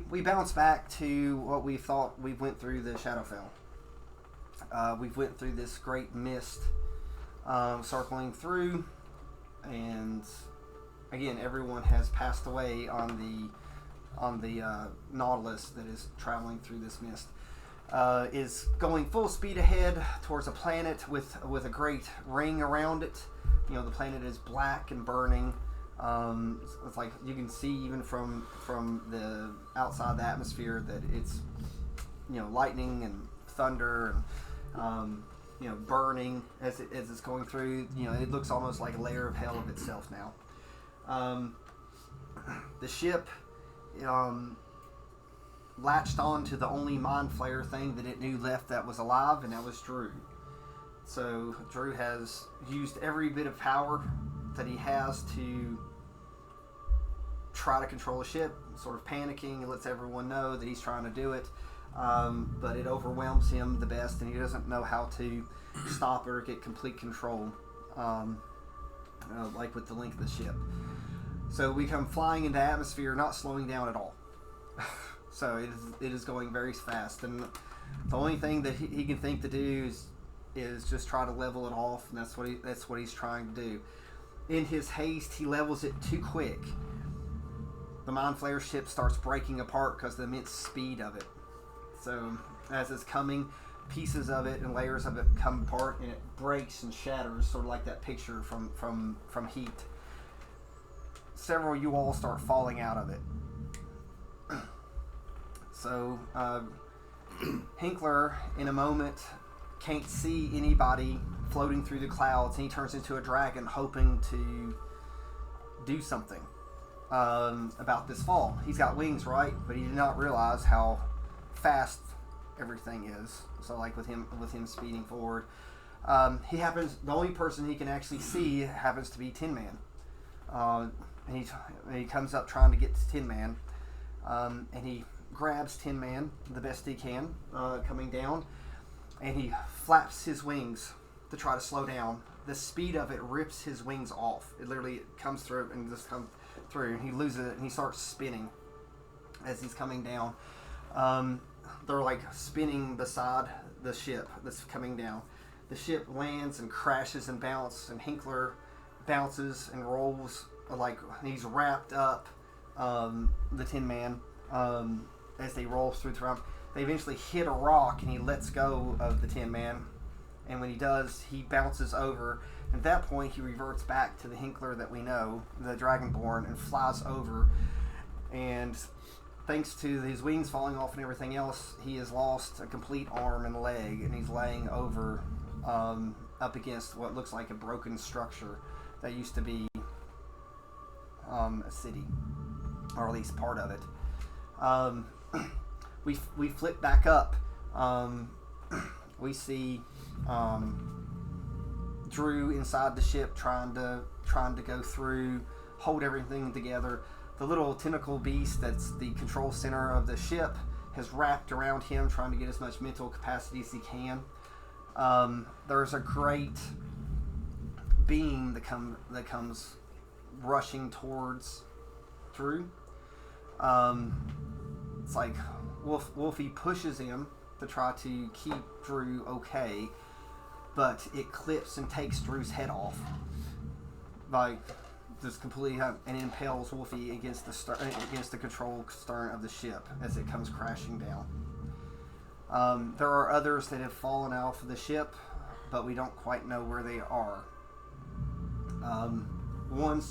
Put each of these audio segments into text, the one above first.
we bounce back to what we thought. We went through the Shadowfell. We've went through this great mist, circling through, and again, everyone has passed away on the Nautilus that is traveling through this mist. Is going full speed ahead towards a planet with a great ring around it. The planet is black and burning. It's like you can see even from the outside the atmosphere that it's lightning and thunder and burning as it's going through. It looks almost like a layer of hell of itself now. The ship latched on to the only mind flayer thing that it knew left that was alive, and that was Drew. So Drew has used every bit of power that he has to try to control the ship, sort of panicking. It lets everyone know that he's trying to do it, but it overwhelms him the best, and he doesn't know how to stop it or get complete control, like with the length of the ship. So we come flying into atmosphere, not slowing down at all. So it is going very fast, and the only thing that he can think to do is just try to level it off, and that's what he's trying to do. In his haste, he levels it too quick. The Mind Flayer ship starts breaking apart because of the immense speed of it. So as it's coming, pieces of it and layers of it come apart, and it breaks and shatters, sort of like that picture from Heat. Several of you all start falling out of it. So Hinkler, in a moment, can't see anybody floating through the clouds, and he turns into a dragon, hoping to do something about this fall. He's got wings, right? But he did not realize how fast everything is. So, like with him speeding forward, the only person he can actually see happens to be Tin Man. And he comes up trying to get to Tin Man, and he grabs Tin Man the best he can, coming down, and he flaps his wings to try to slow down. The speed of it rips his wings off. It literally comes through and just comes through, and he loses it, and he starts spinning as he's coming down. They're like spinning beside the ship that's coming down. The ship lands and crashes and bounces, and Hinkler bounces and rolls like he's wrapped up the Tin Man as they roll through the ground. They eventually hit a rock, and he lets go of the Tin Man. And when he does, he bounces over. At that point, he reverts back to the Hinkler that we know, the Dragonborn, and flies over. And thanks to his wings falling off and everything else, he has lost a complete arm and leg, and he's laying over up against what looks like a broken structure that used to be a city, or at least part of it. We flip back up. We see Drew inside the ship trying to go through, hold everything together. The little tentacle beast that's the control center of the ship has wrapped around him, trying to get as much mental capacity as he can. There's a great beam that comes rushing towards Drew. It's like Wolfie pushes him to try to keep Drew okay, but it clips and takes Drew's head off, like just completely, and impales Wolfie against the control stern of the ship as it comes crashing down. There are others that have fallen off of the ship, but we don't quite know where they are. One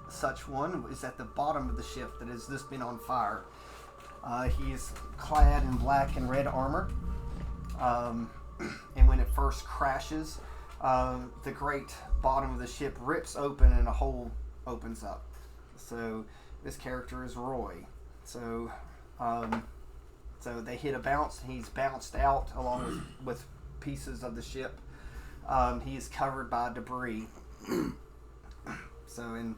such one is at the bottom of the ship that has just been on fire. He's clad in black and red armor, and when it first crashes, the great bottom of the ship rips open and a hole opens up. So this character is Roy. So they hit a bounce, and he's bounced out along with pieces of the ship. He is covered by debris. So and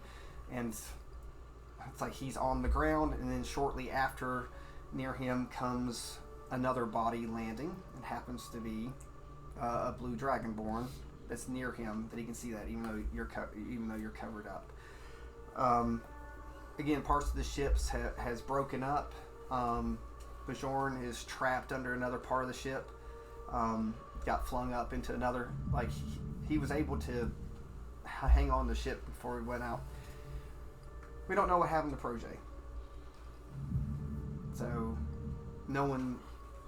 it's like he's on the ground, and then shortly after, near him comes another body landing. It happens to be a blue dragonborn that's near him, that he can see that even though you're covered up. Again, parts of the ships has broken up. Bjorn is trapped under another part of the ship. Got flung up into another. Like he was able to hang on the ship before he went out. We don't know what happened to Protege. So no one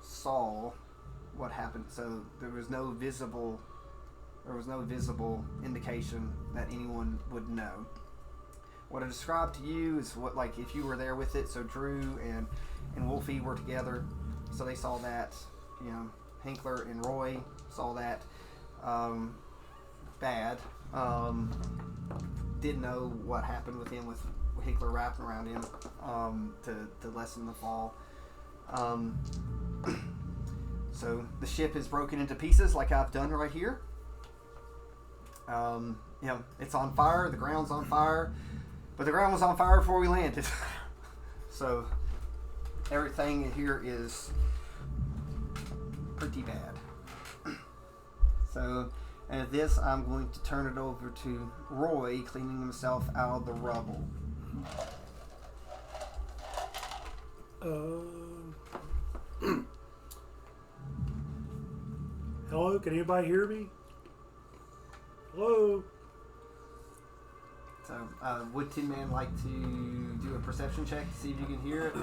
saw what happened. So there was no visible indication that anyone would know. What I described to you is what, like, if you were there with it. So Drew and Wolfie were together, so they saw that. You know, Hinkler and Roy saw that. Bad. Didn't know what happened with him, with Hinkler wrapping around him to lessen the fall. So the ship is broken into pieces, like I've done right here. You know, it's on fire. The ground's on fire, but the ground was on fire before we landed. So everything in here is pretty bad. So, and at this, I'm going to turn it over to Roy, cleaning himself out of the rubble. Hello, can anybody hear me? Hello? So, would Tin Man like to do a perception check to see if you can hear it?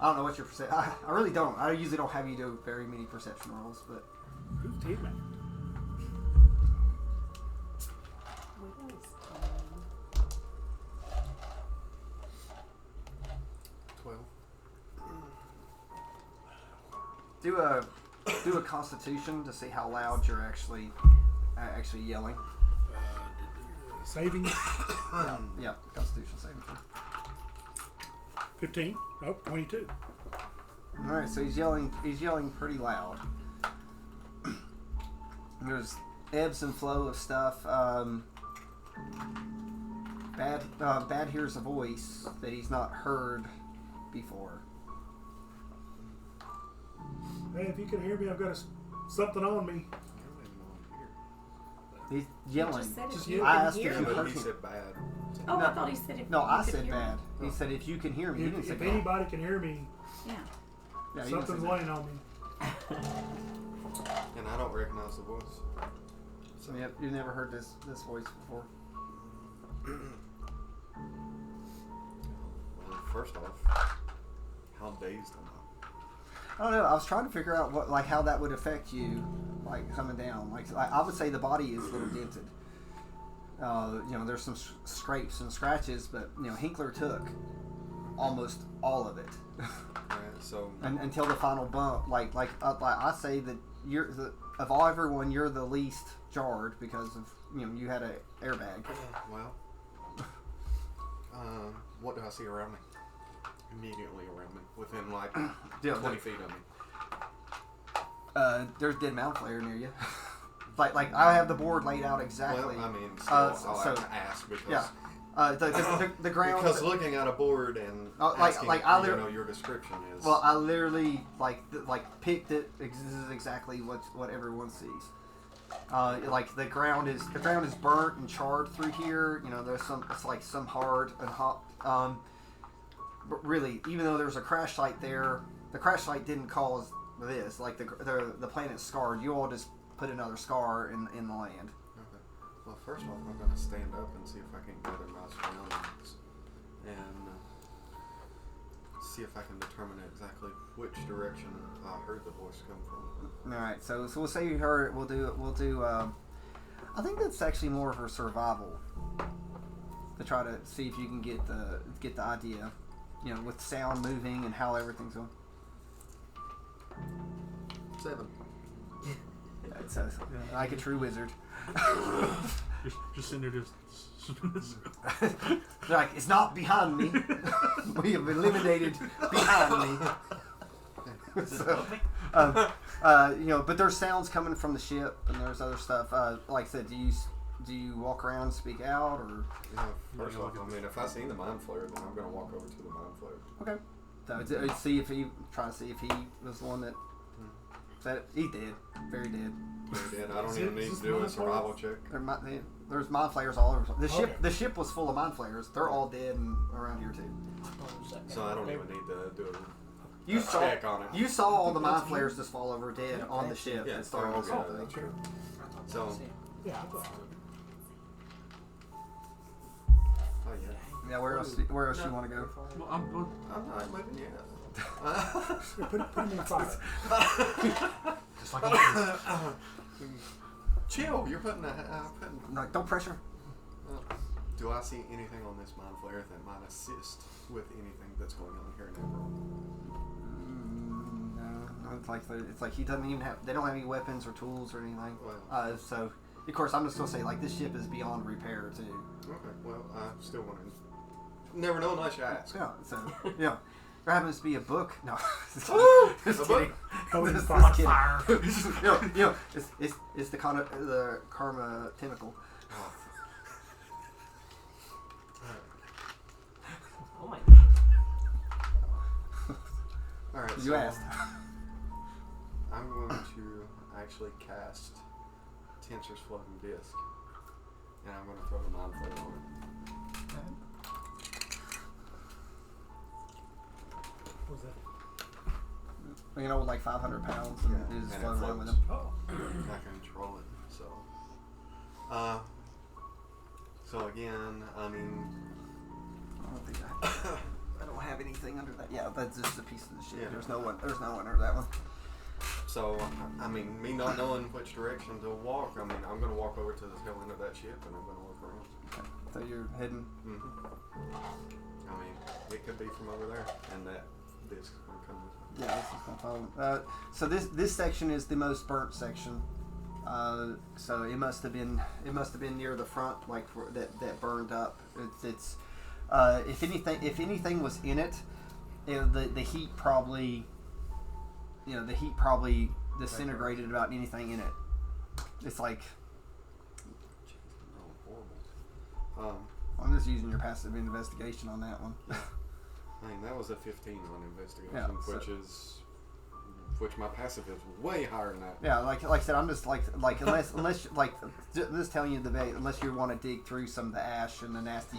I don't know what your perception... I really don't. I usually don't have you do very many perception rolls, but... Who's Tin Man? Do a Constitution to see how loud you're actually yelling. Saving? Yeah, Constitution saving throw. 15. Oh, 22. All right, so he's yelling pretty loud. There's ebbs and flow of stuff. Bad hears a voice that he's not heard before. Hey, if you can hear me, I've got something on me. He's yelling. I asked if you heard He him. said bad. Oh, I thought he said if No, you I could said hear bad. me. He said if you can hear me. He didn't say If bad. anybody can hear me, Yeah. Yeah, he didn't say something's bad. laying on me. And I don't recognize the voice. So yep, you've never heard this voice before. Well, first off, how dazed am I? I don't know. I was trying to figure out what, like, how that would affect you, like coming down. Like I would say the body is a little dented. You know, there's some scrapes and scratches, but you know, Hinkler took almost all of it. Right, so Until the final bump. Like I say that of all everyone, you're the least jarred because of, you know, you had an airbag. well, what do I see around me? Immediately around me, within like 20 feet of me. There's dead mound flare near you. like I have the board laid out exactly. Well, I mean, still, I'll so- have to ask because yeah. The ground. because looking at a board and asking, your description is. Well, I literally picked it. This is exactly what everyone sees. Like the ground is burnt and charred through here. You know, there's some hard and hot. But really, even though there's a crash site there, the crash site didn't cause this. Like the planet's scarred. You all just put another scar in the land. Okay. Well, first off, I'm going to stand up and see if I can gather my surroundings and see if I can determine exactly which direction I heard the voice come from. All right. So we'll say you heard it. We'll do. I think that's actually more for survival. To try to see if you can get the idea. You know, with sound moving and how everything's going. 7. That's like a true wizard. Just sitting there just... They're like, it's not behind me. We have eliminated behind me. So, you know, but there's sounds coming from the ship and there's other stuff. Like I said, do you walk around and speak out, or? Yeah, first off, I mean, if I see the mind flare, then I'm going to walk over to the mind flare. Okay. So see if he was the one that said it. He did. Very dead. Very dead. I don't even need to do a survival check. There's mind flares all over. The ship was full of mind flares. They're all dead and around here too. So I don't even need to do You saw check on it. you saw all the mind flayers just fall over dead on the ship Yeah, and started this whole thing. that's true. So, Yeah, I thought. oh yeah. Yeah, where else you want to go? Well, I'm not moving yet. put him in fire. Just like Chill. You're putting No, don't pressure. Do I see anything on this mind flare that might assist with anything that's going on here now? No, it's like he doesn't even have. They don't have any weapons or tools or anything. Well. So, of course, I'm just gonna say like this ship is beyond repair too. Okay. Well, I'm still wondering. Never know unless you ask. Yeah. So yeah, there happens to be a book. No, just Woo! just A kidding. book? Throw him in Just fire. kidding. It's the karma tentacle. Oh. Oh my. All right. You so asked. I'm going to actually cast Tensor's Floating Disc, and I'm going to throw the mind flare on it. What was that? Like 500 pounds and Yeah, it just and floats it around with floats. him. Oh. I control it. So again, I mean, I don't have anything under that. Yeah, that's just a piece of the ship. Yeah. There's no one under that one. so I mean, me not knowing which direction to walk, I mean, I'm gonna walk over to the tail end of that ship and I'm gonna look around. Okay. So you're heading. I mean, it could be from over there, and that disc is gonna come this way. Yeah, this is no problem. So this section is the most burnt section. So it must have been near the front, like that burned up. It's if anything was in it, the heat probably disintegrated about anything in it. It's like Oh, horrible. I'm just using your passive investigation on that one. I mean, that was a 15 on investigation, Yeah, so- which my passive is way higher than that. Yeah, like I said, I'm just like unless like just telling you unless you want to dig through some of the ash and the nasty,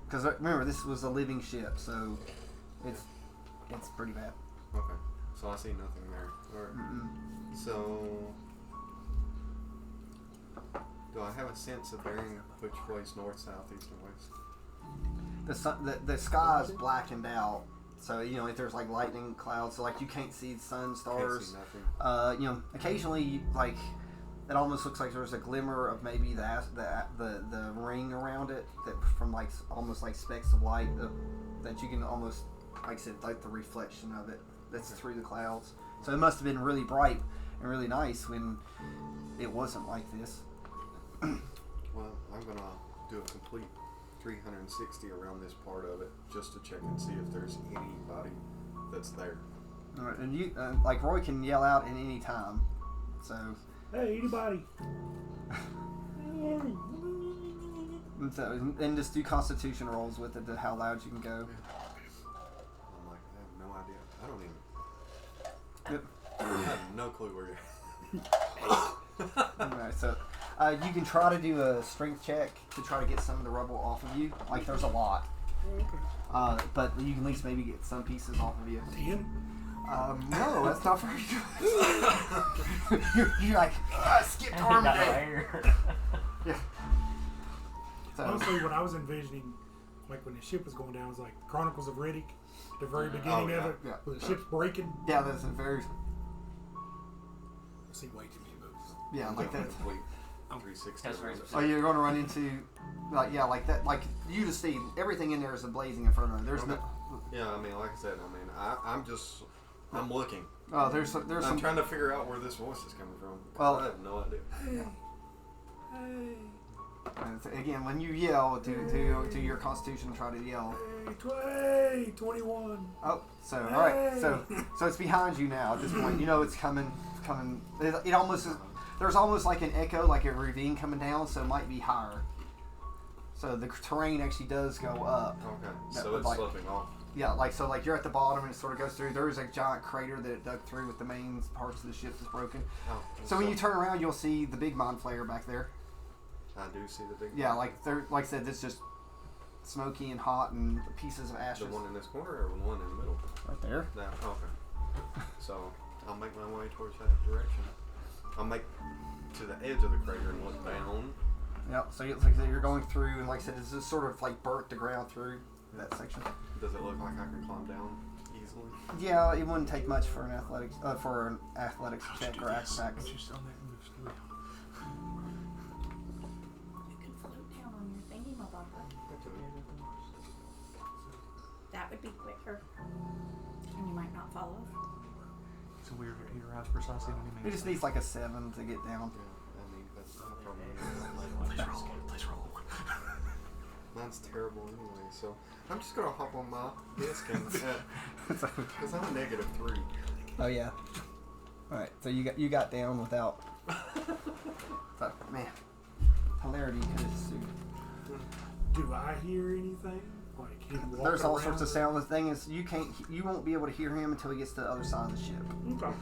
because remember this was a living ship, so it's pretty bad. Okay, so I see nothing there. Alright. So, do I have a sense of bearing which way's north, south, east, and west? The sky is blackened out, so if there's like lightning clouds, so like you can't see the sun, Can't stars. see nothing. Occasionally like it almost looks like there's a glimmer of maybe the ring around it that from like almost like specks of light that you can almost, like I said, like the reflection of it that's through the clouds. So it must have been really bright and really nice when it wasn't like this. Well, I'm gonna do a complete 360 around this part of it just to check and see if there's anybody that's there. All right, and you like Roy can yell out at any time, so. Hey, anybody? And just do Constitution rolls with it to how loud you can go. I'm like, I have no idea. I don't even. Yep. I have no clue where you're at. Alright, so you can try to do a strength check to try to get some of the rubble off of you. Like there's a lot, but you can at least maybe get some pieces off of you. 10? No, that's not very good. you're like skipped arm day. Yeah. So, Honestly, what I was envisioning, like when the ship was going down, was like Chronicles of Riddick, the very beginning of it, yeah. where the ship's breaking. yeah, that's a very I've seen way too many movies. yeah like that. Complete 360. That's very around it. Oh, you're going to run into like that. Like you just see everything in there is a blazing inferno. There's no. Yeah, I mean, like I said, I'm looking. Oh, there's I'm some. trying to figure out where this voice is coming from. 'Cause Well- I have no idea. Again, when you yell, do your Constitution, try to yell. Hey, 21. Oh, so all right, so it's behind you now. At this point, you know it's coming. It's coming. It almost is, there's almost like an echo, like a ravine coming down. So it might be higher. So the terrain actually does go up. Okay, That so would it's like- slipping off. Yeah, like you're at the bottom and it sort of goes through. There's a giant crater that it dug through with the main parts of the ship that's broken. Oh, So when you turn around, you'll see the big mind flayer back there. I do see the big. Yeah, like I said, this just smoky and hot and pieces of ashes. The one in this corner or the one in the middle? Right there. That, okay. So I'll make my way towards that direction. I'll make to the edge of the crater and look down. Yep. So it's like you're going through, and like I said, it's just sort of like burnt the ground through that section. Does it look like I can climb down easily? Yeah, it wouldn't take much for an athletics check or acrobatics. Once you sell that moves through. You can float down on your thingy mabobber. That would be quicker. And you might not fall over. So we arrives precisely when he It makes just needs like a 7 to get down. Yeah, I mean, that's not probably. Please roll. Mine's terrible anyway, so I'm just gonna hop on my disc and because I'm a -3. Oh yeah. All right. So you got down without. So, man, hilarity could have sued. Do I hear anything? Like him walking There's all around sorts of or- sound. The thing is, you won't be able to hear him until he gets to the other side of the ship. Okay.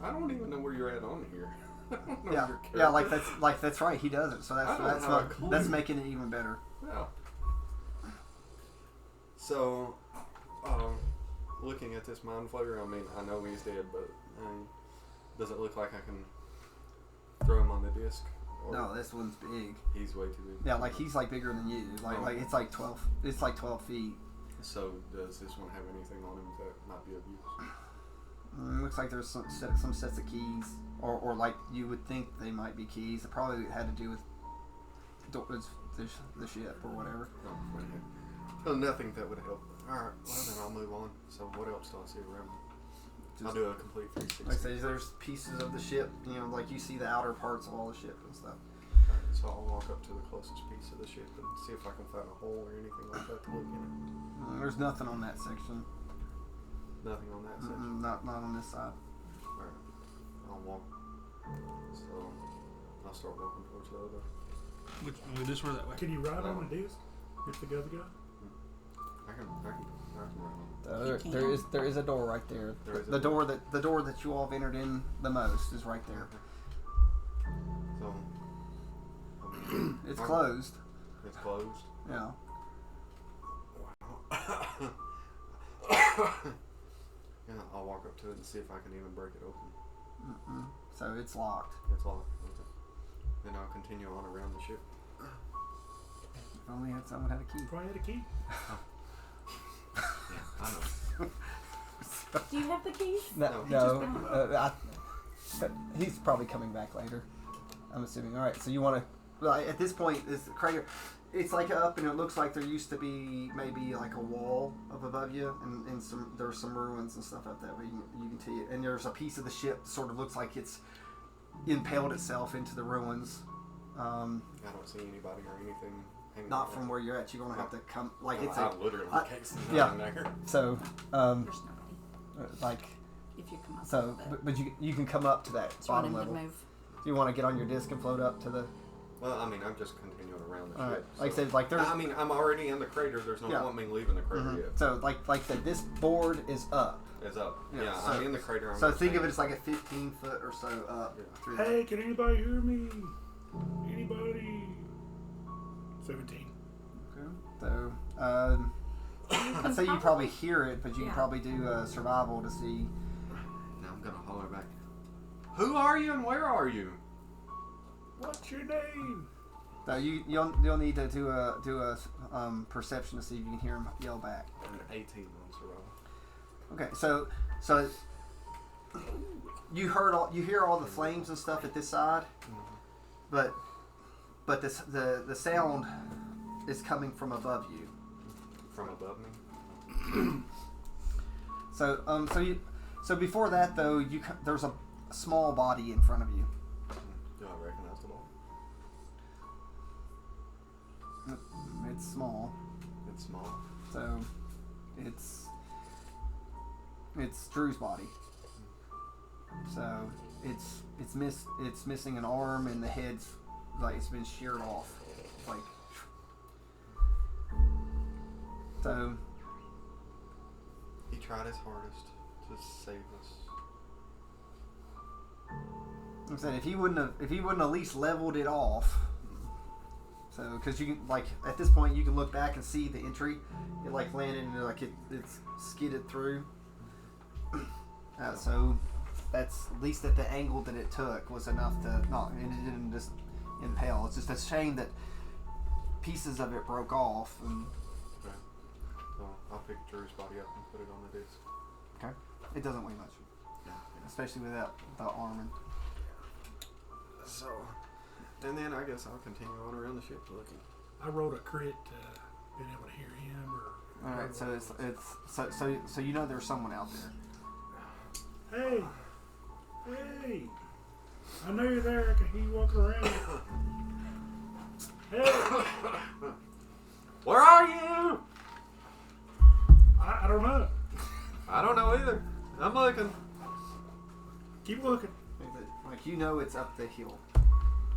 I don't even know where you're at on here. I don't know Yeah, your yeah, character. that's right. He does it, so I don't have a clue. that's making it even better. Yeah. So, looking at this mind flayer, I mean, I know he's dead, but does it look like I can throw him on the disc? Or No, this one's big. he's way too big. Yeah, like he's like bigger than you. Like it's like 12. It's like 12 feet. So does this one have anything on him that might be of use? Looks like there's some sets of keys, or like you would think they might be keys. It probably had to do with the ship or whatever. Oh, okay. So nothing that would help. Alright, well then I'll move on. So what else do I see around me? I'll do a complete 360. Like I say, there's pieces of the ship. You know, like you see the outer parts of all the ship and stuff. Alright, so I'll walk up to the closest piece of the ship and see if I can find a hole or anything like that to look in it. There's nothing on that section. Nothing on that section. Not on this side. Alright. I'll walk. So I'll start walking towards the other. Which this or that way? Can you ride on the disc? If the other guy? I can run on. There is a door right there. There is a The door that you all have entered in the most is right there. So I mean, It's closed. It's closed. Yeah. Yeah, I'll walk up to it and see if I can even break it open. So it's locked. It's locked. Okay. Then I'll continue on around the ship. If only someone had a key. Probably had a key. Yeah, I know. Do you have the keys? No. He's probably coming back later. I'm assuming. All right. So you want to? Well, at this point, this crater, it's like up, and it looks like there used to be maybe like a wall up above you, and there's some ruins and stuff up that way. You can see it, and there's a piece of the ship sort of looks like it's impaled itself into the ruins. I don't see anybody or anything. Hanging Not out from where you're at. You're gonna have to come. Like there. it's I a literally I- can't see yeah. nothing there. so There's nobody. like If you come up. so, a little bit. but you can come up to that Just want bottom him to level. move. Do you want to get on your disc and float up to the? Well, I mean, I'm just continuing around the All right. ship. Like I so- said, like there's. I mean, I'm already in the crater. There's no Yeah. point me leaving the crater Mhm. yet. So like I said, this board is up. It's up. Yeah, Yeah, so- I'm in the crater. I'm So just think of saying- it as like a 15 foot or so up. Yeah. Through there. Hey, can anybody hear me? Anybody? 17. Okay. So I'd say you probably hear it, but you can Yeah. probably do survival to see. Now I'm gonna holler back. Who are you and where are you? What's your name? So you'll need to do a perception to see if you can hear him yell back. An 18 on survival. Okay, so you hear all the flames and stuff at this side, but the sound is coming from above you. From above me. So before that though, there's a small body in front of you. Do I recognize the ball? It's small, It's small. so it's Drew's body. So it's missing an arm, and the head's like it's been sheared off, like. So He tried his hardest to save us. I'm saying if he wouldn't have at least leveled it off, So, because you can, like, at this point, you can look back and see the entry. It, like, landed and, like, it's skidded through. So, that's, at least at the angle that it took, was enough to not, and it didn't just impale. It's just a shame that pieces of it broke off. And Okay. Well, I'll pick Drew's body up and put it on the disc. okay, it doesn't weigh much, Yeah. especially without the arm. And So, and then I guess I'll continue on around the ship looking. I rolled a crit, being able to hear him or. all right, so so you know there's someone out there. Hey, hey! I know you're there. I can hear you walking around. Hey, Where are you? I don't know. I don't know either. I'm looking. Keep looking. Like, you know it's up the hill.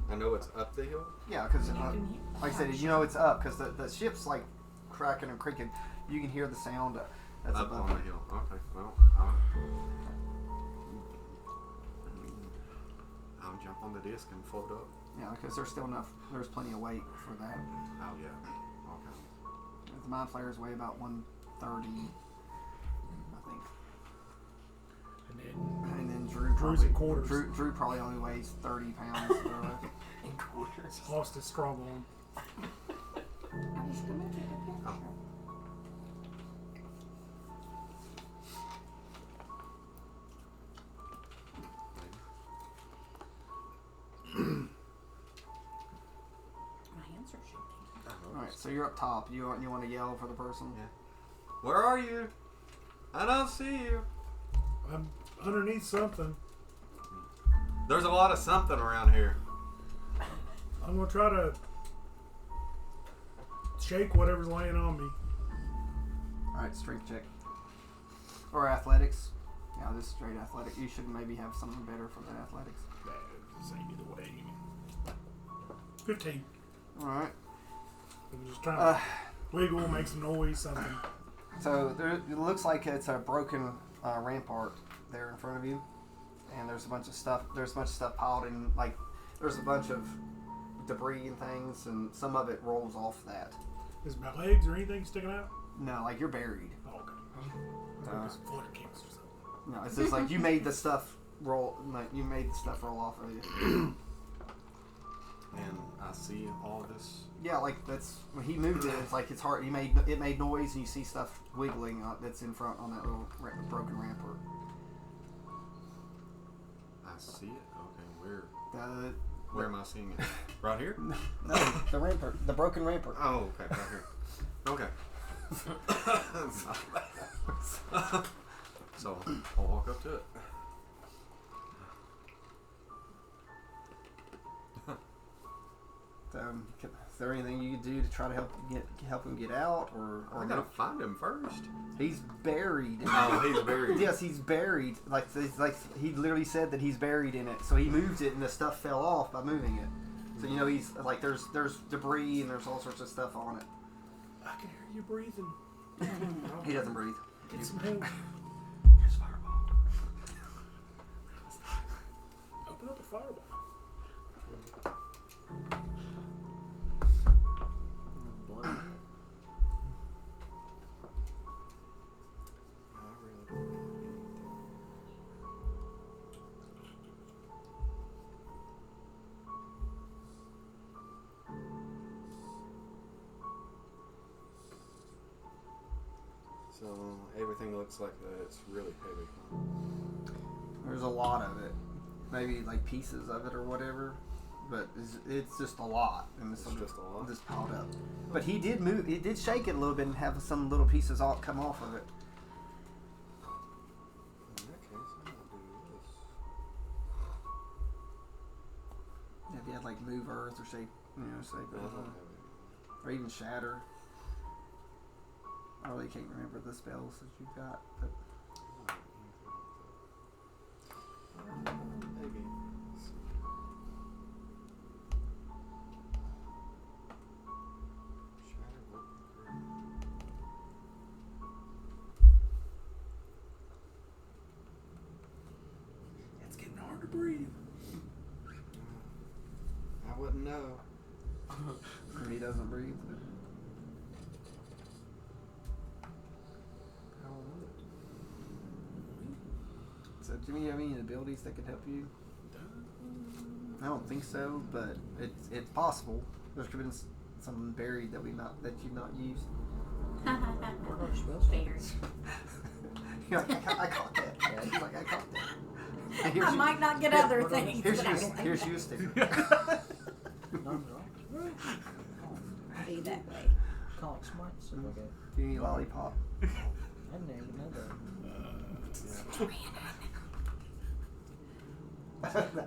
I know it's up the hill. Yeah, because You can hear- like I said, you know it's up because the ship's like cracking and creaking. You can hear the sound that's Up above on it. the hill. Okay. Well, I'll jump on the disc and float up. Yeah, because there's still enough. There's plenty of weight for that. Oh yeah. Okay. The mind flayers weigh about 130, I think. And then And then Drew's probably at quarters. Drew probably only weighs 30 pounds. In quarters. lost his strong arm. I was gonna take a picture. My hands are shaking. All right, so you're up top. You want to yell for the person? Yeah. Where are you? I don't see you. I'm underneath something. There's a lot of something around here. I'm gonna try to shake whatever's laying on me. All right, strength check or athletics. Yeah, just straight athletic. You should maybe have something better for the athletics. Same either way. 15. All right. I'm just trying to wiggle, make some noise, something. So it looks like it's a broken rampart there in front of you, and there's a bunch of stuff. There's a bunch of stuff piled in. Like there's a bunch of debris and things, and some of it rolls off that. Is my legs or anything sticking out? No, like you're buried. Oh, okay. Some flutter kicks or something. No, it's just like you made the stuff roll. Like you made the stuff roll off of you. And I see all this. Yeah, like that's when he moved it. It's like it's hard. It made noise, and you see stuff wiggling that's in front on that little broken rampart. I see it. Okay, The where am I seeing it? Right here? no, the rampart, the broken rampart. Oh, okay, right here. Okay. So I'll walk up to it. Is there anything you could do to try to help him get out, or I gotta find him first. he's buried? Oh, he's buried. Yes, he's buried. Like he literally said that he's buried in it. So he moved it, and the stuff fell off by moving it. So you know he's like there's debris and there's all sorts of stuff on it. I can hear you breathing. He doesn't breathe. Get some help. Here's fireball. Open up a fireball. I really don't have anything. So everything looks like that. It's really heavy. There's a lot of it. Maybe like pieces of it or whatever. But it's just a lot. And It's just a lot? Just piled up. But he did move. It did shake it a little bit and have some little pieces all come off of it. In that case, I'm gonna do this. If you had like move earth or shape, shape I it, don't have it. or even shatter. I really can't remember the spells that you've got, but Maybe. Shatter would be great. It's getting hard to breathe. I wouldn't know. I mean, do you have any abilities that could help you? I don't think so, but it's possible. There could have been something buried that you've not used. Buried. You're like, I caught that. Yeah, he's like, I caught that. I might not get other things. Here's you a sticker. Be that way. Call it smart, so okay. Do you need a lollipop? I didn't even know that.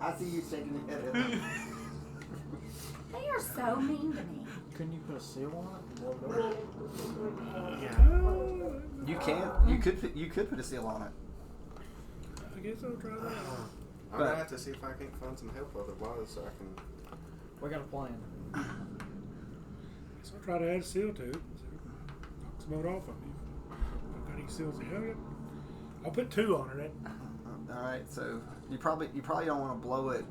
I see you shaking your head. They are so mean to me. Couldn't you put a seal on it? You can. You could put a seal on it. I guess I'll try that. I'm gonna have to see if I can't find some help otherwise, so I can. We got a plan. So I'll try to add a seal to it. Knock some of it off of me. I've got any seals to help it. I'll put 2 on it. All right. So you probably don't want to blow it.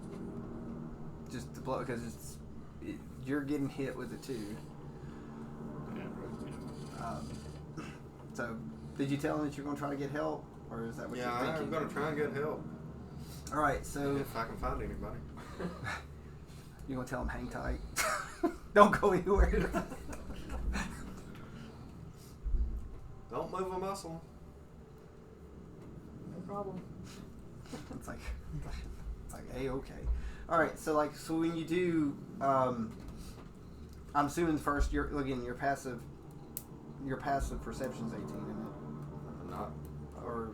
Just to blow it because you're getting hit with it too. So did you tell him that you're going to try to get help, or is that what you're thinking? I'm gonna try and get help. All right. So If I can find anybody. you're going to tell him hang tight. Don't go anywhere. Don't move a muscle. No problem. It's like A-okay. All right, so when you do, I'm assuming first your passive perception's 18, isn't it? Not. Or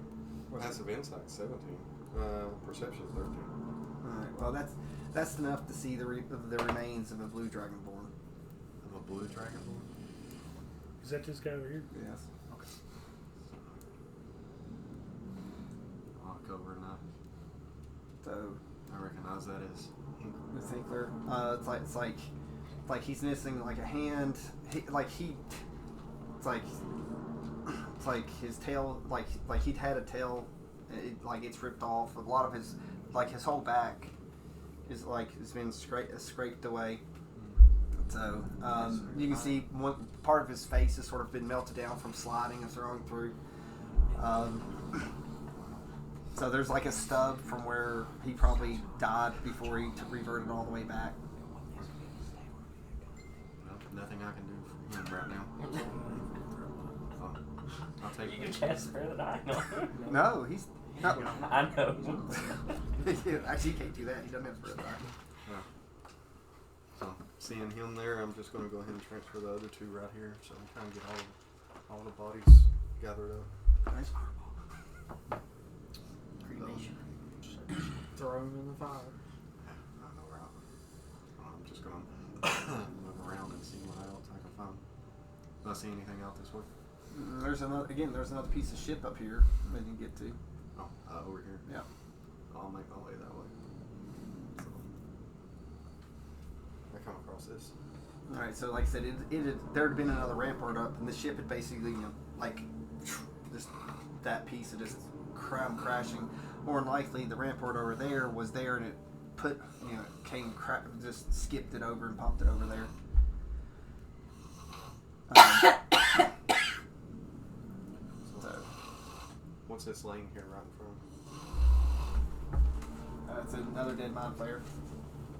what's Passive insight 17. Perception 13. All right, well that's enough to see the remains of a blue dragonborn. Of a blue dragonborn. Is that this guy over here? Yes. Okay. I'll look over and So I recognize that as the Tinkler, it's like he's missing like a hand. It's like his tail, like he'd had a tail, it's ripped off. A lot of his whole back is it's been scraped away. So you can see one part of his face has sort of been melted down from sliding and throwing through. So there's like a stub from where he probably died before he reverted all the way back. Well, nothing I can do for him right now. I'll take You can cast Spare the Die. No. No, he's not. I know. Actually, he can't do that. He doesn't have to die. So seeing him there, I'm just going to go ahead and transfer the other 2 right here, so I'm trying to get all the bodies gathered up. Nice. Throw him in the fire. I'm just going to move around and see what else I can find. Do I see anything out this way? There's another piece of ship up here that you can get to. Oh, over here. Yeah. I'll make my way that way. So, I come across this. All right. So, like I said, there had been another rampart up, and the ship had basically, just that piece of just crashing. More than likely, the rampart over there was there, and it just skipped it over and popped it over there. So, What's this laying here right in front of me? it's another dead mind flayer.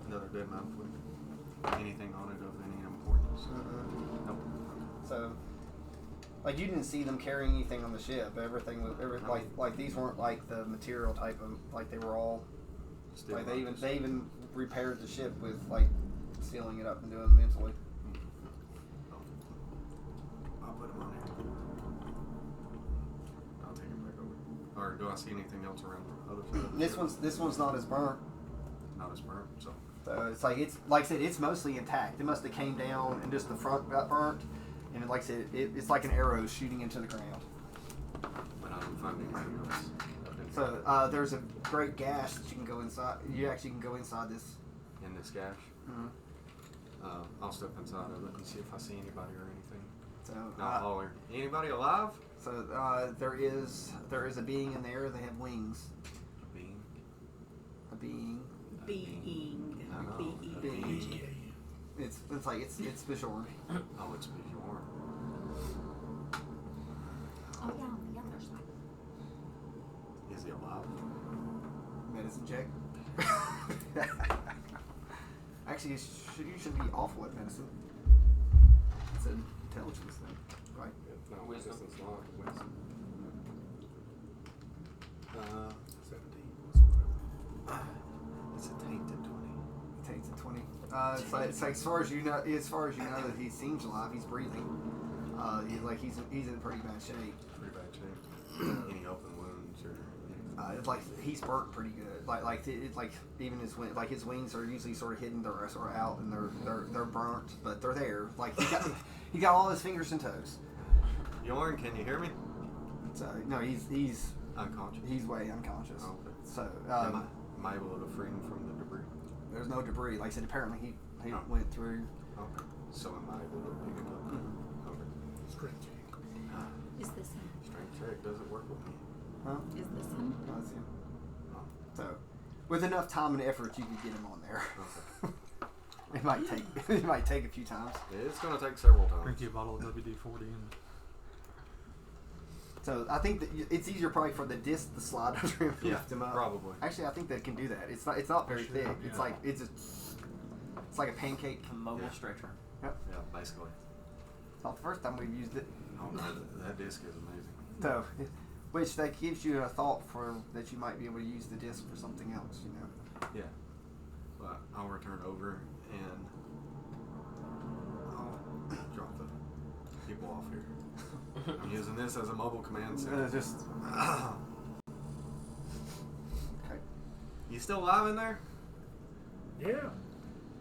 Another dead mind fleet. Anything on it of any importance? Nope. So, you didn't see them carrying anything on the ship. Everything was like these weren't like the material type of they were all Still they even repaired the ship with sealing it up and doing it mentally. I'll put them on here. I'll take them back over. Or do I see anything else around the other side? This one's not as burnt. Not as burnt, so. So it's like I said, it's mostly intact. It must have came down and just the front got burnt, and like I said, it's like an arrow shooting into the ground. But I don't find anything else. So there's a great gash that you can go inside. You actually can go inside this. In this gash. Mm-hmm. I'll step inside of it and see if I see anybody or anything. So I'll holler. Anybody alive? So there is a being in there. They have wings. A being. A being. Being. Being. It's Bajorn. Oh, it's Bjorn. Oh yeah, on the other side. Is he alive? medicine check. Actually, you should be awful at medicine. It's an intelligence thing, right? No, Wisdom. medicine's not wisdom. 17. It's a tainted 20. It takes a 20. It's like as far as you know that he seems alive, he's breathing. He's in pretty bad shape. Pretty bad shape. Any open wounds or anything? It's like he's burnt pretty good. Even his wings are usually sort of hidden, they're sort of out, and they're burnt, but they're there. Like he got all his fingers and toes. Yorn, can you hear me? So no, he's Unconscious. he's way unconscious. Oh, okay. So Am I able to free him from the debris? there's no debris. Like I said, apparently he Oh. went through. Okay. So am I able to pick him up? Okay. Strength check. Is this him? Strength check doesn't work with me. Huh? Is this him? No, that's him. Oh, So with enough time and effort, you could get him on there. okay. It might take a few times. It's going to take several times. Drink you a bottle of WD-40 and So I think that it's easier probably for the disc to slide under him and Yeah, lift him up. probably. Actually, I think they can do that. It's not very Sure, thick. yeah. It's like a pancake. A mobile Yeah. stretcher. Yep. Yeah, basically. It's not the first time we've used it. Oh, no, that disc is amazing. So, which that gives you a thought for that you might be able to use the disc for something else. You know. Yeah. But I'll return over and I'll drop the people off here. I'm using this as a mobile command center. Just okay. You still alive in there? Yeah.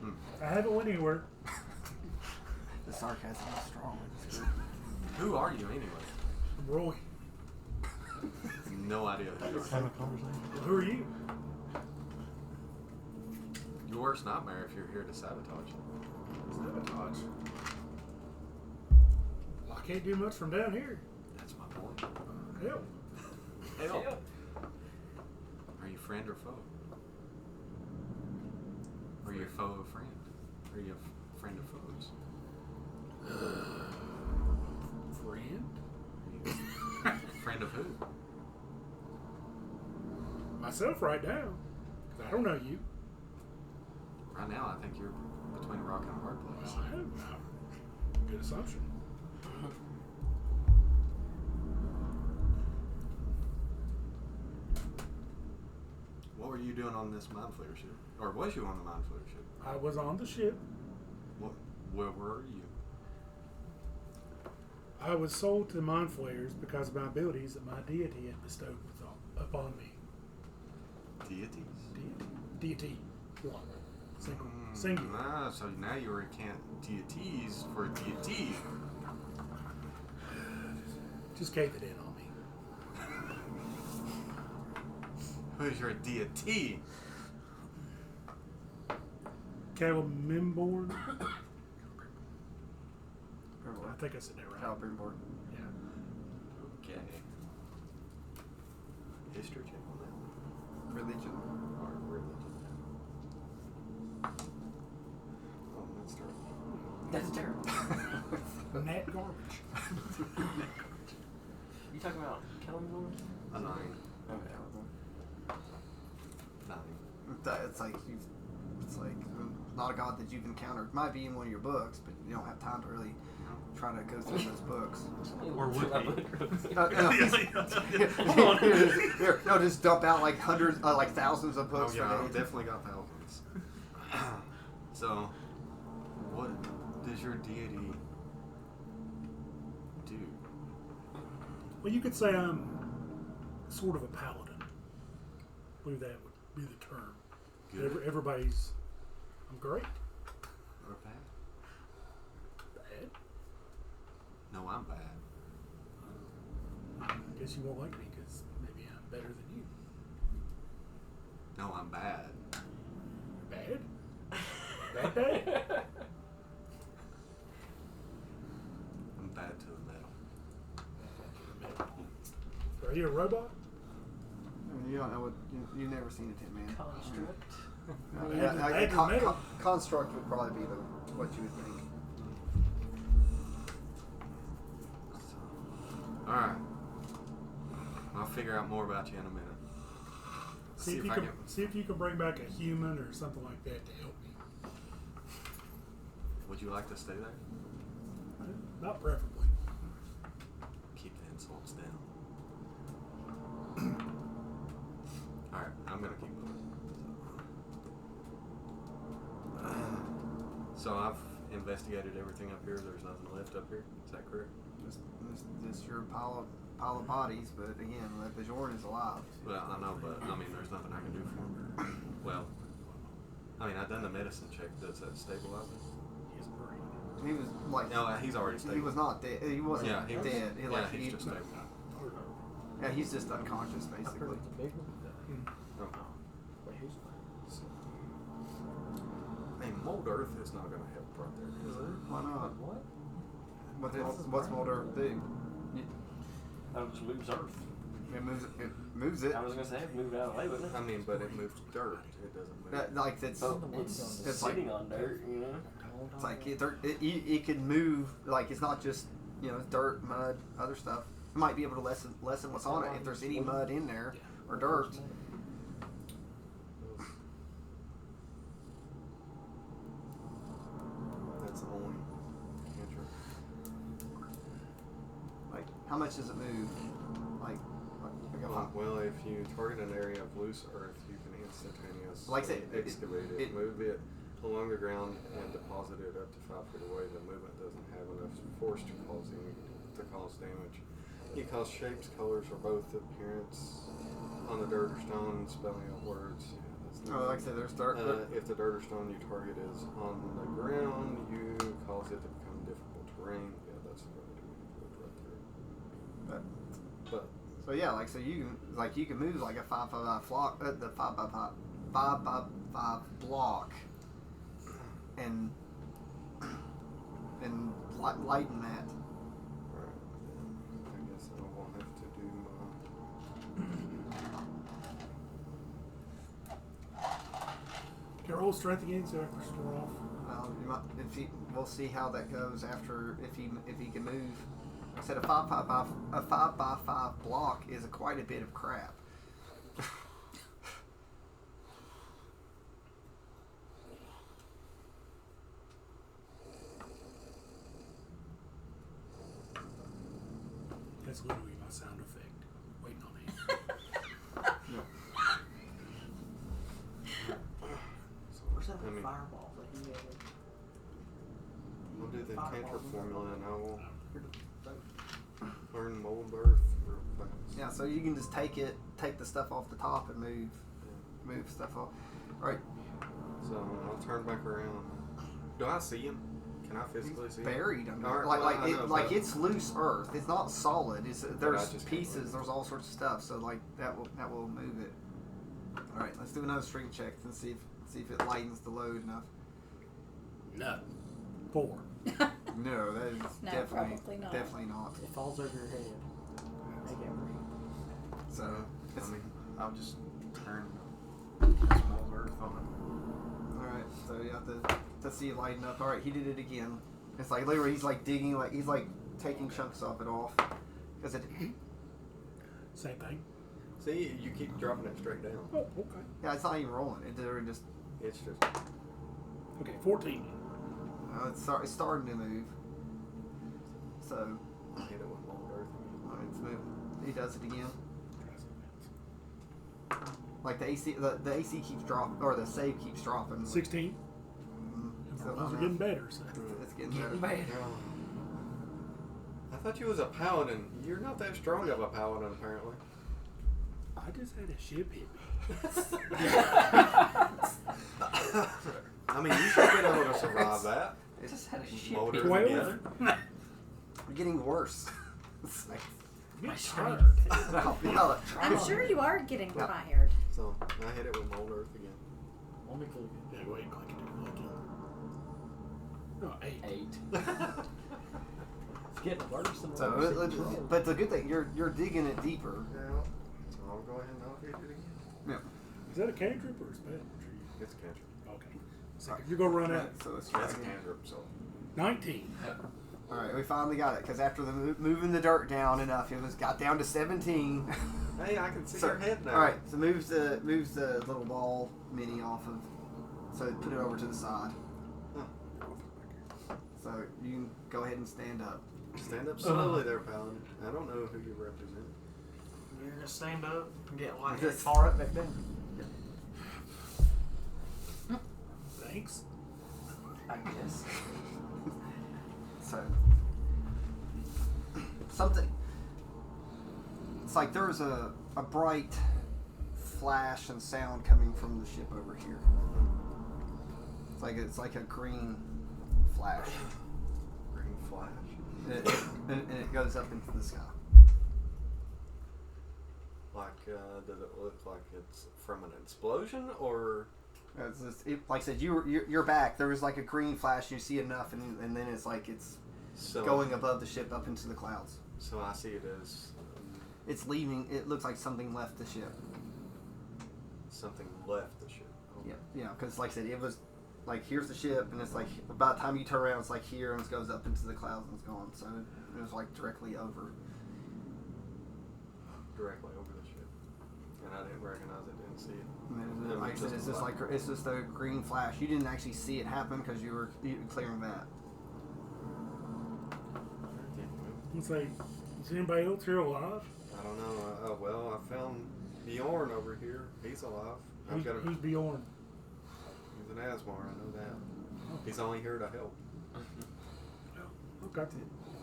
Hmm. I haven't went anywhere. The sarcasm is strong. It's good. Who are you anyway? I'm Roy. No idea who you have are. a conversation. Who are you? Your worst nightmare if you're here to sabotage. Sabotage. Well, I can't do much from down here. That's my point. Hell. Hell. Are you friend or foe? Are you a foe or friend? Are you a friend of foes? Friend? Are you a friend of who? Myself right now. 'Cause I don't know you. Right now, I think you're between a rock and a hard place. Well, I don't know. Good assumption. What were you doing on this mind flayer ship? Or was you on the mind flayer ship? I was on the ship. Where were you? I was sold to the mind flayers because of my abilities that my deity had bestowed upon me. Deities. Deity. One. Singular. Ah, so now you recant deities for deity. Just caved it in on me. Who's your deity? Caleb Mimborn. Or I what? think I said that right. Caliburn board. Yeah. Okay. History check on that? Religion. Or religion? Oh, that's terrible. That's terrible. Nat garbage. You talking about killing them? A 9. Okay. 9. It's like not a god that you've encountered. Might be in one of your books, but you don't have time to really try to go through those books. Or would They'll just dump out like hundreds, like thousands of Oh books. yeah, per I've day. definitely got thousands. So, what does your deity do? Well, you could say I'm sort of a paladin. I believe that would be the term. Good Everybody's. I'm great. or bad? Bad. No, I'm bad. I guess you won't like me because maybe I'm better than you. No, I'm bad. Bad? Bad? I'm bad to the metal. Are you a robot? You don't know what you've never seen a Tin Man. Construct. Construct would probably be what you would think. Alright. I'll figure out more about you in a minute. See if you can bring back a human or something like that to help me. Would you like to stay there? Not preferably. Keep the insults down. Alright, I'm gonna keep moving. So I've investigated everything up here. There's nothing left up here. Is that correct? Just your pile of bodies, but again, the Bajorn is alive. Well, I know, but I mean, there's nothing I can do for him. Well, I mean, I've done the medicine check. Does that stabilize it? He was like, No, he's already stable. he was not dead. He wasn't Yeah, he was- dead. He, like, he's just stable. yeah, he's just unconscious I heard basically. it's a big one. Okay. Wait, who's Hey, mold earth is not going to help right there, is it? Why not? what? What's Mold Earth do? That just moves Earth. It moves it. I was gonna say it moved out of the way, wouldn't it? I mean, but it moves dirt. It doesn't move. Like it's It's like- sitting on dirt, you know. it's like it can move. Like it's not just dirt, mud, other stuff. It might be able to lessen what's on it if there's any mud in there or dirt. That's the only cantrip. Like how much does it move? Like Well, if you target an area of loose earth, you can instantaneously Like I said, excavate it, move it along the ground, and deposit it up to 5 feet away. The movement doesn't have enough force to cause damage. You cause shapes, colors, or both appearance on the dirt or stone, spelling out words. like I said, there's dirt. If the dirt or stone you target is on the ground, you cause it to become difficult terrain. Yeah, that's what I do. Right there. But So yeah, so you can move like a 5x5 block, the 5x5 block, and lighten that. Alright, I guess I will have to do Can you roll strength again so I can restore off? We'll see how that goes after if he can move. I said a 5x5 block is quite a bit of crap. That's literally my sound effect. Waiting on him. Where's that I mean- fireball that he had? I'll do the Fireball. cantrip formula and I will learn mold earth real fast. Yeah, so you can just take the stuff off the top and move stuff off. All right, So I'll turn back around. Do I see him? Can I physically see him? buried under Alright, like well, I know, but- it's loose earth. It's not solid. There's just can't pieces. move. There's all sorts of stuff. So like that will move it. All right, let's do another strength check and see if it lightens the load enough. No. 4. No, that is No, definitely probably not. definitely not. It falls over your head. Make it work. So it's, I mean, I'll just turn small earth on it. all right. So you have to see it lighten up. All right, he did it again. It's like literally he's like digging, like he's like taking chunks of it off. Cause it, Same thing. See, you keep dropping it straight down. Oh, okay. yeah, it's not even rolling. It's just It's just Okay, 14. it's starting to move. So hit it with mold earth. all right, it's moving. He does it again. Like the AC keeps dropping, or the save keeps dropping. 16. So, Those are getting better. So. it's getting better. I thought you was a paladin. You're not that strong of a paladin, apparently. I just had a ship hit me. I mean, you should be able to survive that. It just had a shit Mold beat earth 12? together. We're getting worse. It's like, My strength. no, I'm sure you are getting Yeah. tired. So I hit it with mold earth again. Let me click it. Yeah, go ahead and click it. No, 8. 8. It's getting worse and So, worse. but the good thing you're digging it deeper. Yeah. So I'll go ahead and I'll hit it again. Yeah. Is that a cantrip or a spell? It's a cantrip. Okay. So you're going to run out. So let's try That's a again. cantrip, so. 19. All right, we finally got it because after the moving the dirt down enough, got down to 17. Hey, I can see So- your head now. All right, so moves the little ball mini off of, so put it over to the side. So you can go ahead and stand up. Stand up slowly there, Paladin. I don't know who you represent. You're gonna stand up and get like This- Far up, back down. Thanks. I guess. So something. It's like there's a bright flash and sound coming from the ship over here. It's like a green flash, Green flash. and it goes up into the sky. Like, does it look like it's from an explosion or? Like I said, you're back. There was like a green flash. You see enough, and then it's like it's So, going above the ship up into the clouds. So I see it as It's leaving. It looks like something left the ship. something left the ship. Okay. Yeah, because like I said, it was like here's the ship, and it's like about the time you turn around, it's like here, and it goes up into the clouds and it's gone. So it was like directly over. Directly over the ship. And I didn't recognize it, didn't see it. And then, Yeah, like I said, it's just like it's just a green flash. You didn't actually see it happen because you were clearing that. It's like, is anybody else here alive? I don't know. Well, I found Bjorn over here. He's alive. I've got Who's Bjorn? He's an Asmar, I know that. He's only here to help. Okay.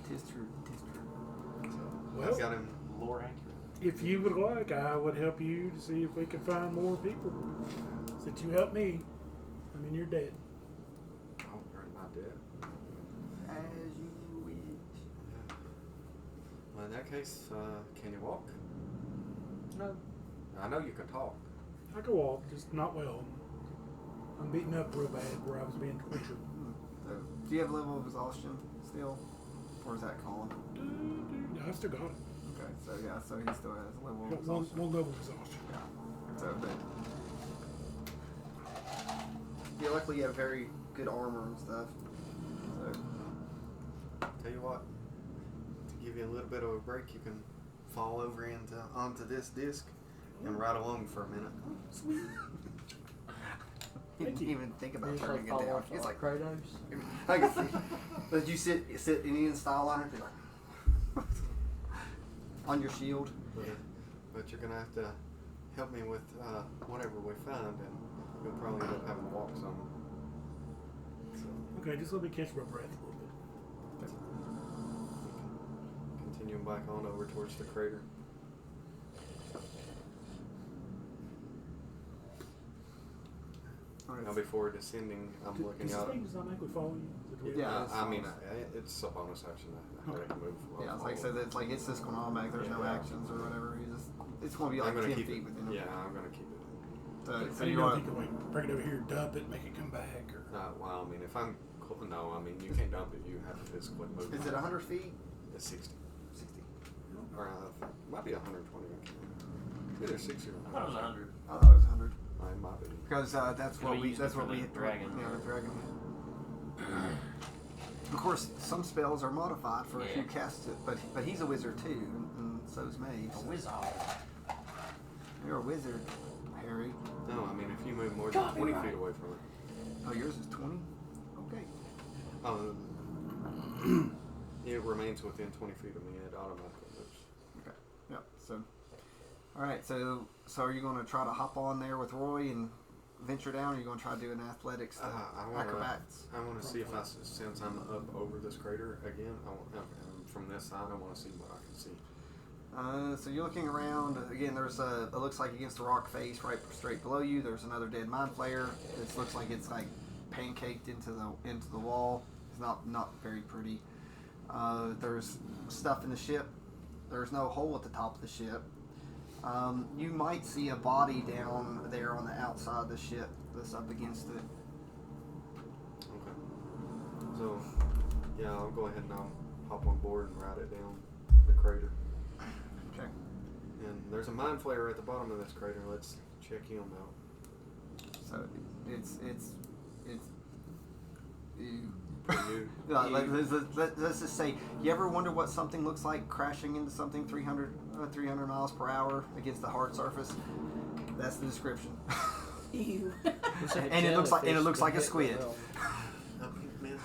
Tis true. Tis true. So Well- I've got him. Lore accurate. If you would like, I would help you to see if we can find more people. Since you helped me, I mean, you're dead. Oh, you're not dead. As you wish. Well, in that case, can you walk? No. I know you can talk. I can walk, just not well. I'm beaten up real bad where I was being tortured. So, do you have a level of exhaustion still, or is that calling? Yeah, I still got it. Okay, so yeah, so he still has a level of Got one, exhaustion. one level of exhaustion. Yeah. So, but yeah, luckily you have very good armor and stuff. So, Tell you what, to give you a little bit of a break, you can fall over onto this disc and ride along for a minute. he didn't even think about You just turning like it fall down. off He's like like, Kratos. I can see. Did you sit Indian style on it? Be like, on your shield. But you're gonna have to help me with whatever we find, and you'll probably end up having to walk some. So Okay, just let me catch my breath a little bit. continuing back on over towards the crater. Now before descending, I'm looking Does out. this thing does not make me follow you? Yeah. I mean, it's a bonus action. I Okay. can move. Yeah, it's like so that it's just going to automatic. There's no Yeah. actions or whatever. It's going to be I'm like gonna 10 keep feet it. within. Yeah, I'm gonna keep it. So you you know if want you can like, bring it over here, dump it, make it come back, or Well, I mean, if I'm no, I mean you can't dump it. You have to physically move. Is it 100 feet? It's 60, 60. or might be 120. I can't remember. Either 60 or I thought it was 100. I thought it was 100 It might be. because that's Because what we we used that's it for what we the hit dragon. Yeah, the dragon. Of course, some spells are modified for if you Yeah. cast it, but he's a wizard too, and so's Maeve. A so- wizard. You're a wizard, Harry. No, I mean if you move more than 20 feet away from it. Oh, yours is 20. Okay. It remains within 20 feet of me. It automatically moves. Okay. Yep. So, all right. So are you going to try to hop on there with Roy and venture down, or are you going to try to do an athletics acrobatics? I want to see if since I'm up over this crater again, from this side, I want to see what I can see. So you're looking around again. There's it looks like against the rock face right straight below you. There's another dead mind flayer. It looks like it's like pancaked into the wall. It's not very pretty. There's stuff in the ship. There's no hole at the top of the ship. You might see a body down there on the outside of the ship that's up against it. Okay. So, yeah, I'll go ahead and I'll hop on board and ride it down the crater. Okay. And there's a mind flayer at the bottom of this crater. Let's check him out. So it's you for you. Let's just say, you ever wonder what something looks like crashing into something 300 miles per hour against the hard surface? That's the description. Ew. And it looks like a squid. A pink mist.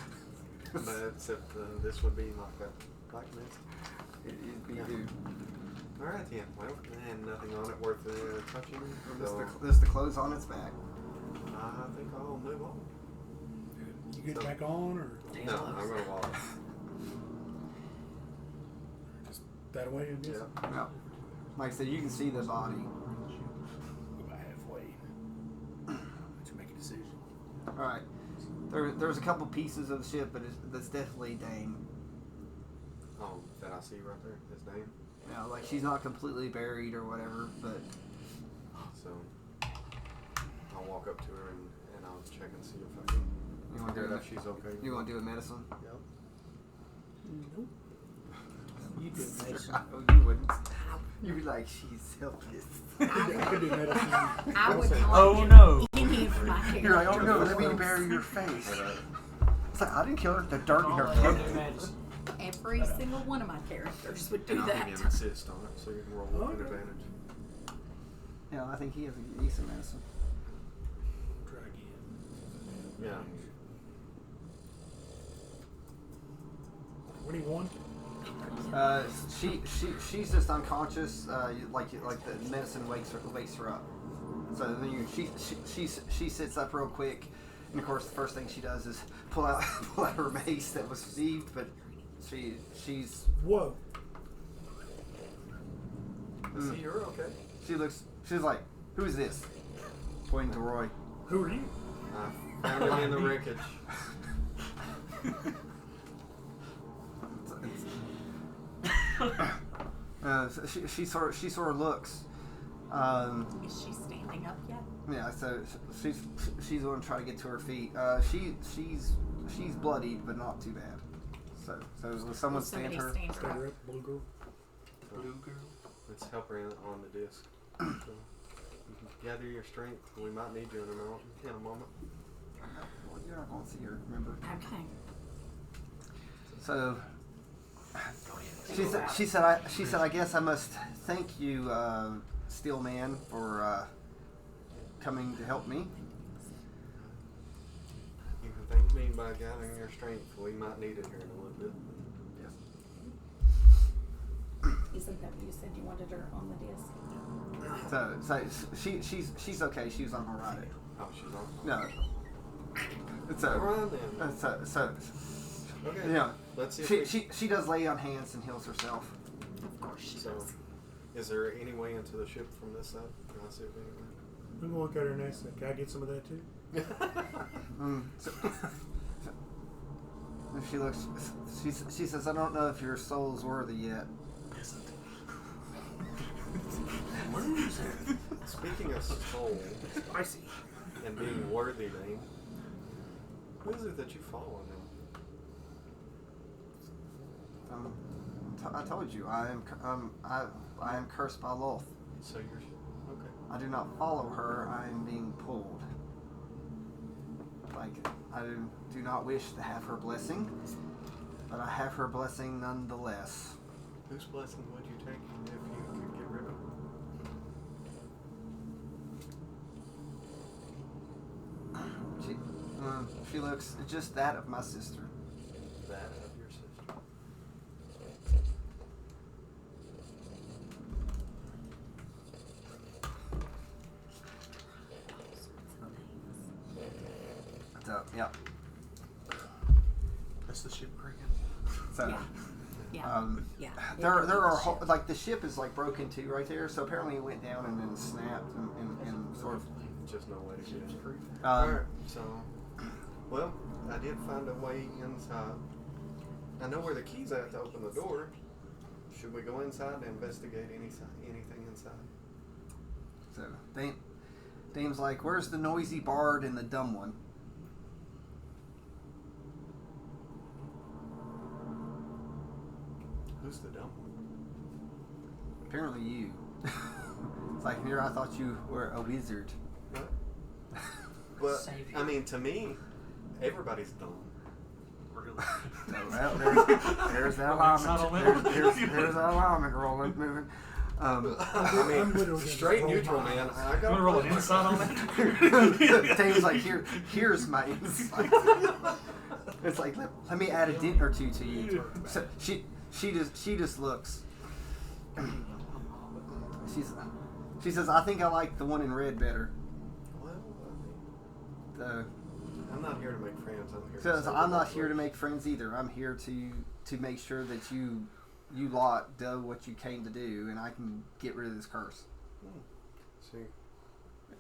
But except this would be like a black mist. It'd be Yeah. dude. Alright then, well, and nothing on it worth touching. So Just the clothes on its back. I think I'll move on. You get back on, or No, I'm gonna walk. just that way? I guess. Yeah. Yeah. Like I said, you can see the body. Go about halfway. To make a decision. All right. There's a couple pieces of the ship, but that's definitely Dame. Oh, that I see right there, his name. You know, like she's not completely buried or whatever, but So I'll walk up to her and I'll check and see if I can you want to figure do out if she's okay. You want to do a medicine? Yep. Nope. You do medicine. Oh, you wouldn't. You'd be like, she's helpless. I could do medicine. I would not Oh do no! any of my characters. You're like, oh no, let me bury your face. It's like, I didn't kill her. The dirt in her throat. Every single one of my characters would do And I'll that. give you an assist on it so you can roll with an Okay. advantage. Yeah, I think he has a decent medicine. Try again. Yeah. 21. She's just unconscious. Like the medicine wakes her up. So then she sits up real quick, and of course the first thing she does is pull out her mace that was received, but she's Whoa. See, you're okay. she's like, who's this? Pointing to Roy. Who are you? I found him in the wreckage. She sort of looks. Is she standing up yet? Yeah, so she's going to try to get to her feet. She's bloodied, but not too bad. So will someone stand Somebody her? stand Stand her her up. up, blue girl. Blue girl. Let's help her on the disc. So you can gather your strength. We might need you in a moment. Well, you're not going to see her, remember? Okay. So she said I guess I must thank you, Steel Man, for coming to help me. You can thank me by gathering your strength. We might need it here in a little bit. Isn't that what you said you wanted her on the disc? So she's okay. She was on her ride. Oh, she's on. No. It's Alright then. so Okay. yeah. Let's see. If She does lay on hands and heals herself. Of course she So, does. is there any way into the ship from this side? Can I see if I'm gonna look at her next. Can I get some of that too? So she looks. She says, I don't know if your soul's worthy yet. Speaking of soul Spicy. and being worthy, Dane, who is it that you follow now? I told you I am cursed by Loth. So you're okay. I do not follow her. I am being pulled. Like I do not wish to have her blessing, but I have her blessing nonetheless. Whose blessing would you take if you could get rid of her? She looks just that of my sister. That of your sister. So yeah. That's the ship creaking. So. Yeah. Yeah. Yeah. There are like the ship is like broken too right there. So apparently it went down and then snapped and sort of. Just no way to get it. Um, Alright, so, well, I did find a way inside. I know where the key's at to open the door. Should we go inside and investigate anything inside? So Dame's like, where's the noisy bard and the dumb one? Who's the dumb one? Apparently you. It's like here I thought you were a wizard. What? But, I mean, to me, everybody's dumb. We're Well, there's that Not on that alignment. one. There's that alignment rolling, moving. I I'm mean, literally gonna straight roll neutral, my man. eyes. I You got want to roll an insight on that? Dave's like, here's my insight. It's like, let me add a dent or two to you. So she just looks. She says, I think I like the one in red better. Well, I'm not here to make friends. I'm here. Says, to I'm not here to make friends either. I'm here to make sure that you lot do what you came to do, and I can get rid of this curse. See,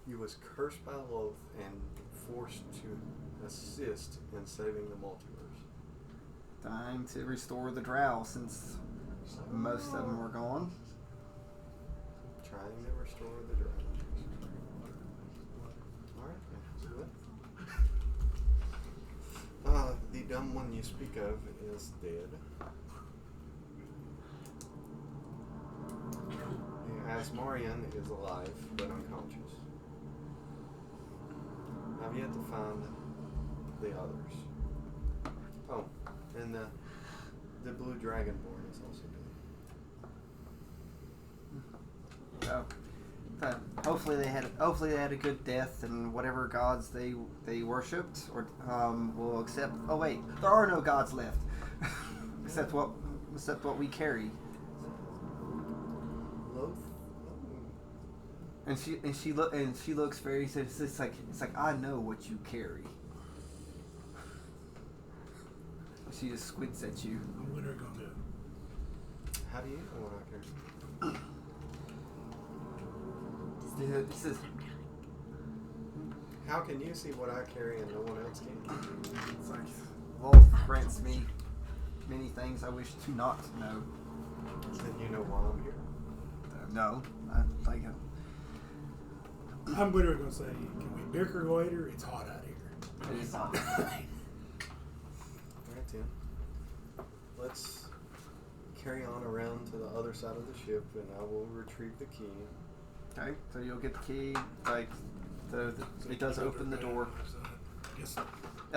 you was cursed by Loth and forced to assist in saving the multiverse. Time to restore the drow since most of them were gone. Trying to restore the dragon. Alright, good. The dumb one you speak of is dead. Asmarian is alive, but unconscious. I've yet to find the others. Oh, and the blue dragonborn is also dead. Hopefully they had a good death, and whatever gods they worshipped or will accept. Oh wait, there are no gods left, except what we carry. Loth. And she looks very. It's like I know what you carry. She just squints at you. What are you gonna do? How do you know what I carry? He says, How can you see what I carry and no one else can? it's like, Wolf grants me many things I wish to not know. Then you know why I'm here. No, I like it. I'm literally gonna say, can we bicker later? It's hot out here. It's Alright then. Let's carry on around to the other side of the ship and I will retrieve the key. Okay, so you'll get the key. Like, it does open the door. Yes.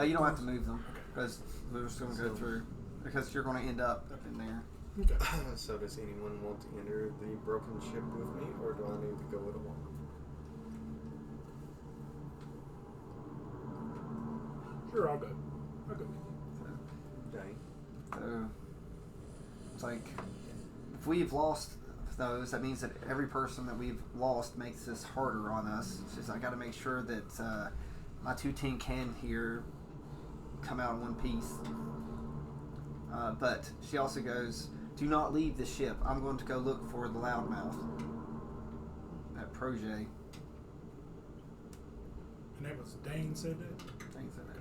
You don't have to move them because we're just going to go through. Because you're going to end up in there. Okay. So does anyone want to enter the broken ship with me or do I need to go it alone? Sure, I'll go. I'll go. Dang. So it's like if we've lost those, that means that every person that we've lost makes this harder on us. It's just I got to make sure that my two tin can here come out in one piece. But she also goes, "Do not leave the ship. I'm going to go look for the loudmouth at Projet." And that was Dane said that? Things like that.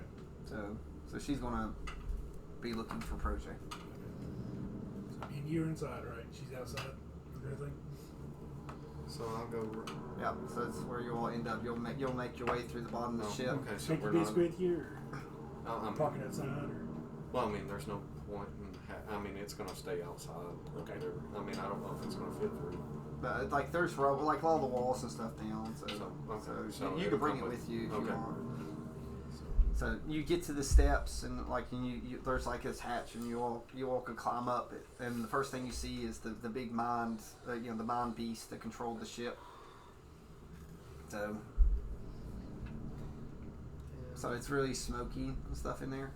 So she's going to be looking for Projet. And you're inside, right? She's outside of everything? So I'll go. Yeah, so that's where you'll end up. You'll make your way through the bottom of the ship. Okay, so Take we're your disc not. with you, or I'm parking outside, or... Well, I mean, there's no point in. I mean, it's gonna stay outside. Or Okay. whatever. I mean, I don't know if it's gonna fit through. But like there's rubble, like all the walls and stuff down. So So you it'll can bring it come with you if okay. you want. So you get to the steps and like you there's like this hatch and you all can climb up it, and the first thing you see is the big mind the mind beast that controlled the ship. So it's really smoky and stuff in there.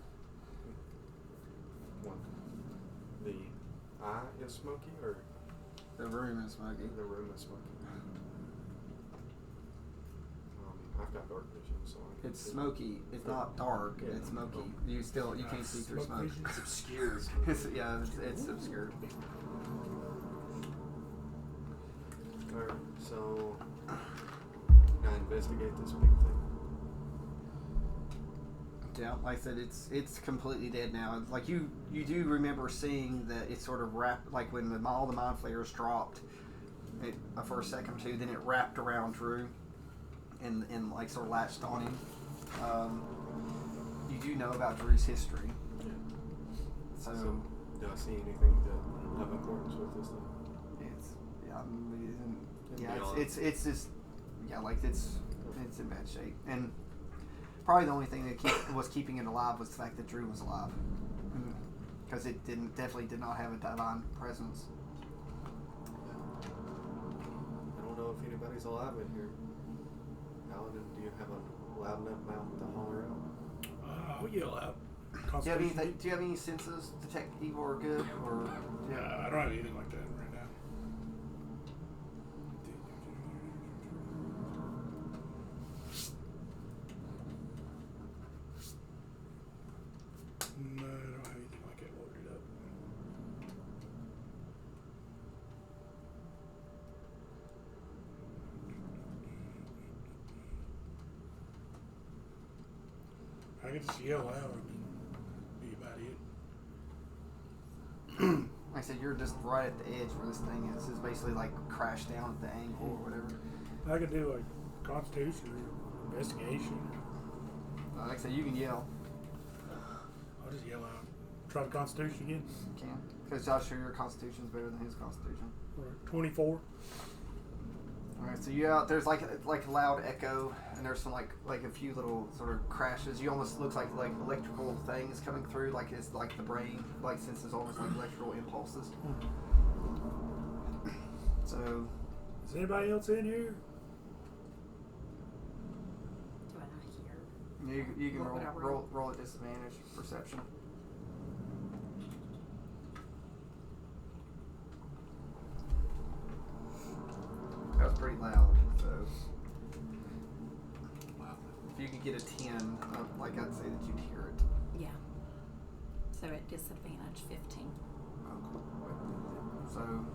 What? The eye is smoky, or The room is smoky. the room is smoky. I've got dark vision, so I can It's see. smoky. It's not dark. Yeah. It's smoky. You can't see through smoke. vision? It's obscured. It's obscured. Alright, so can I investigate this big thing? Yeah, like I said, it's completely dead now. Like you do remember seeing that it sort of wrapped, like when all the mind flayers dropped, it for a second or two, then it wrapped around Drew, and like sort of latched on him. You do know about Drew's history, so Do I see anything that of importance with this thing? it's just it's in bad shape, and probably the only thing that was keeping it alive was the fact that Drew was alive, because it definitely did not have a divine presence. I don't know if anybody's alive in here. Paladin, do you have a loud enough mouth to holler out? I'll yell out. Do you have Constitution. do you have any senses detect evil or good, or I don't have anything like that right now. No, I don't have anything like that loaded up. I can just yell out. I mean, be about it. like I said, you're just right at the edge where this thing is. It's basically like crashed down at the angle or whatever. I could do like Constitution or investigation. Like I said, you can yell. I'll just yell out. Try the Constitution again. You can, because Josh, sure your Constitution's better than his Constitution. All right, 24. All right, so you out there's like a loud echo, and there's some like a few little sort of crashes. You almost looks like electrical things coming through, like it's like the brain like senses almost like electrical impulses. So, Is anybody else in here? Do I not hear? you can What would I roll? roll a disadvantage perception. That was pretty loud, so if you could get a 10, like I'd say that you'd hear it. Yeah. So at disadvantage, 15.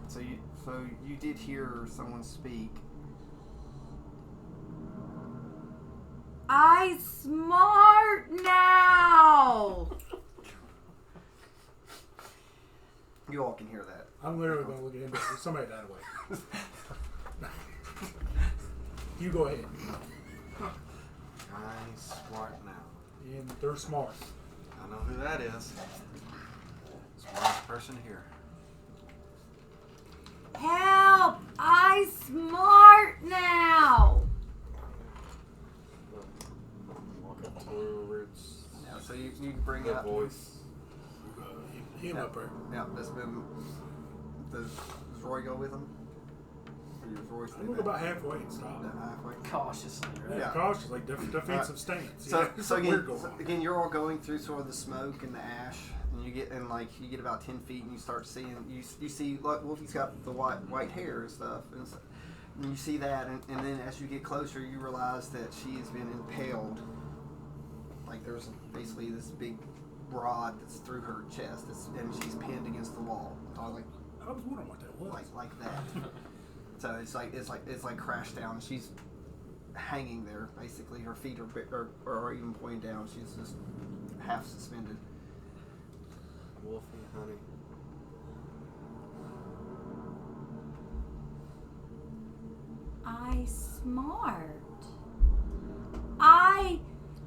So you did hear someone speak. I smart now. You all can hear that. I'm literally going to look at him. There's somebody that way. You go ahead. I'm smart now. And they're smart. I know who that is. Smartest person here. Help! I smart now. Walk up towards Yeah, so you bring the up voice. Him up there. Yeah, does Roy go with him? Or does Roy stay I'm going to back? go about halfway and stop. Halfway. Cautiously, right? Yeah, Yeah. cautiously, defensive stance. So, Yeah, so weird going on. again, you're all going through sort of the smoke and the ash, and you get about 10 feet, and you start seeing you see like Wolfie's got the white hair and stuff, and you see that, and then as you get closer, you realize that she has been impaled. Like there's basically this big rod that's through her chest, and she's pinned against the wall, like I was wondering what that was. like that. So it's like crashed down. She's hanging there basically. Her feet are even pointing down. She's just half suspended. Wolfie, honey. I smart. I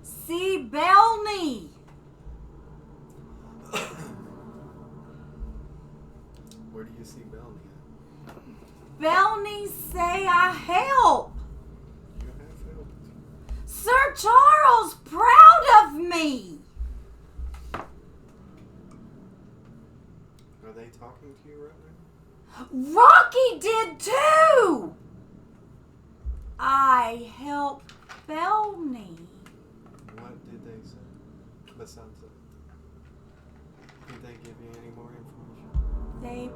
see Belny. Where do you see Belny at? Belny say I help. You have helped. Sir Charles proud of me. Are they talking to you right now? Rocky did too. I help Belny. What did they say besides that? Did they give you any more information? They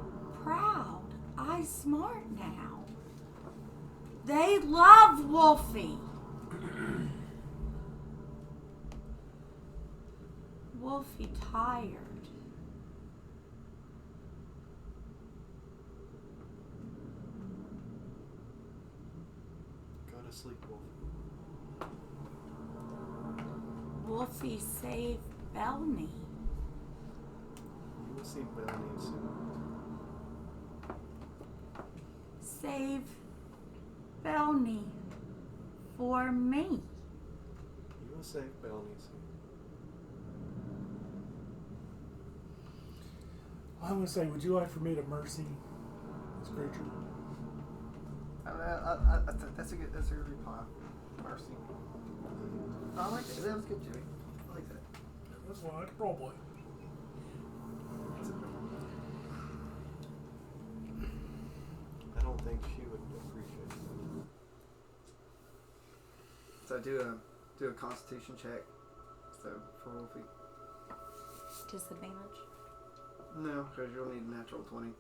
proud. I smart now. They love Wolfie. Wolfie tired. Go to sleep, Wolfie. Wolfie saved Belny. You will see Belny soon. Save Belny for me. You will save Belny soon. I'm going to say, would you like for me to mercy this creature? That's a good reply. Mercy. I like that. That was good, Jimmy. I like that. That's why I can roleplay. think she would appreciate that. So do a Constitution check. So for Wolfie. Disadvantage. No, because you'll need a natural 20.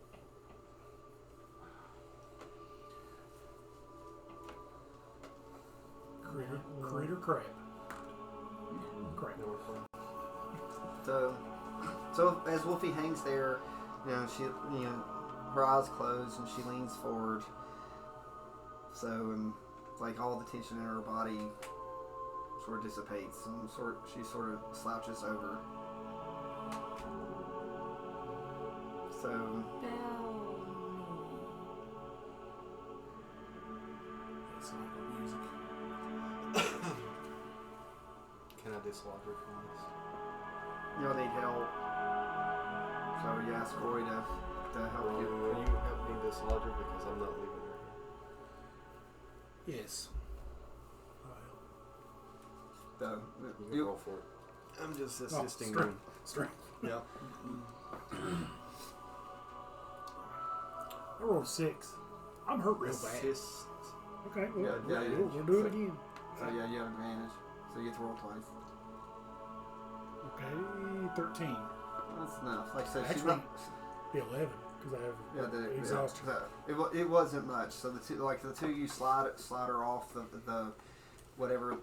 Critter crap. Crap. No, we're fine. So as Wolfie hangs there, her eyes close and she leans forward. So like all the tension in her body sort of dissipates and she sort of slouches over. So That's not the music. Can I dislodge her from this? you'll need help. So you ask Roy to help Will you. you help me dislodge her because I'm not leaving her here? Yes. So, You can you, roll for it. I'm just assisting strength. you. Strength. Yep. I rolled a 6. I'm hurt real bad. Assist. Okay, well, Yeah, we'll do it again. so yeah, you have advantage. So you get to roll twice. Okay, 13. That's enough. Like I said, she's Actually, not. Be 11 because I have exhaustion. It wasn't much. So the two you slide her off the whatever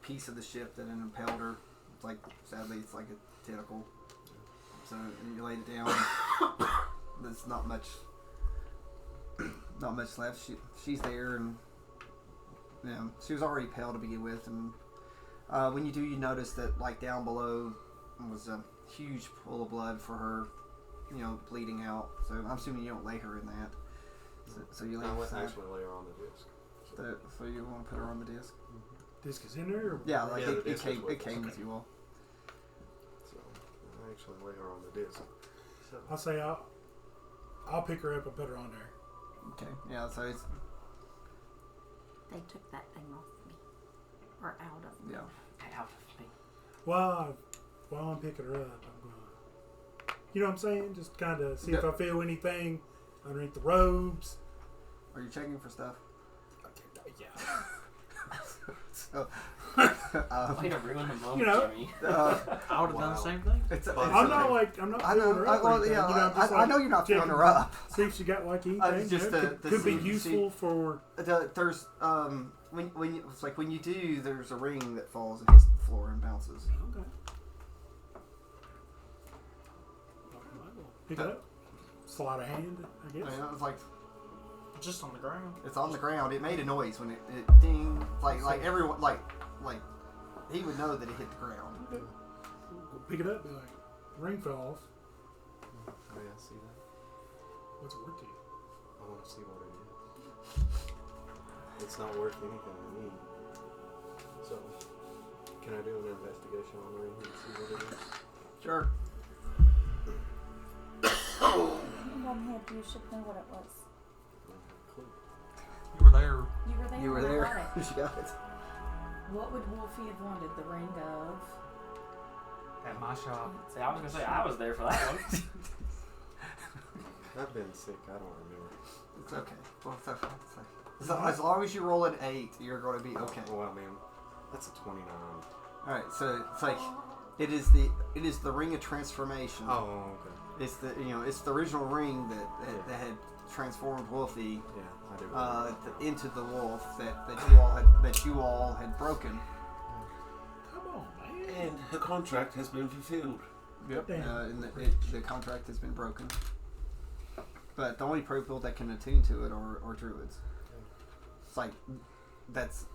piece of the ship that impelled her. It's like sadly it's like a tentacle. So you laid it down. There's not much left. She's there and she was already pale to begin with. And when you do, you notice that like down below was a huge pool of blood for her. Bleeding out. So I'm assuming you don't lay her in that. So you lay I her would aside. actually lay her on the disc. So you want to put her on the disc? Disc is in there? Or? Yeah, like Yeah, the it disc came. is with It came us. with you all. So I actually lay her on the disc. So I'll say I'll pick her up and put her on there. Okay. Yeah. So it's They took that thing off me. Or out of me. yeah. Out of me. While I'm picking her up, I'm gonna, you know what I'm saying? Just kind of see if I feel anything underneath the robes. Are you checking for stuff? Yeah. So, Way to ruin the moment, You know. Jimmy. I would have done the same thing. it's I'm I'm not okay. I'm not I filling know. her up. or anything, Yeah. you know, I'm just I like know you're not filling checking her up. See if she got like anything. just you know, to could be see- useful for. There's when you, it's like when you do, there's a ring that falls and hits the floor and bounces. Okay. Pick it up. Sleight of hand, I guess. It's like Just on the ground. it's on the ground. It made a noise when it ding. Like everyone like he would know that it hit the ground. Okay. Pick it up. Be like, ring fell off. oh yeah, see that? What's it worth to you? I want to see what it is. It's not worth anything to me. So can I do an investigation on the ring and see what it is? Sure. One head, you should know what it was. I don't have a clue. You were there. You were there. You were when I there. got it. She got it. What would Wolfie have wanted? The ring of? At my shop. See, I was gonna say I was there for that one. I've been sick. I don't remember. It's okay. Well, it's okay. So as long as you roll an 8, you're going to be okay. Well, I mean, that's a 29. All right. So it's like it is the ring of transformation. Oh, okay. It's the it's the original ring that had transformed Wolfie Yeah, I do. into the wolf that you all had broken. Come on, man. And her contract has been fulfilled. Yep. Damn. And the contract has been broken. But the only people that can attune to it are druids. It's like that's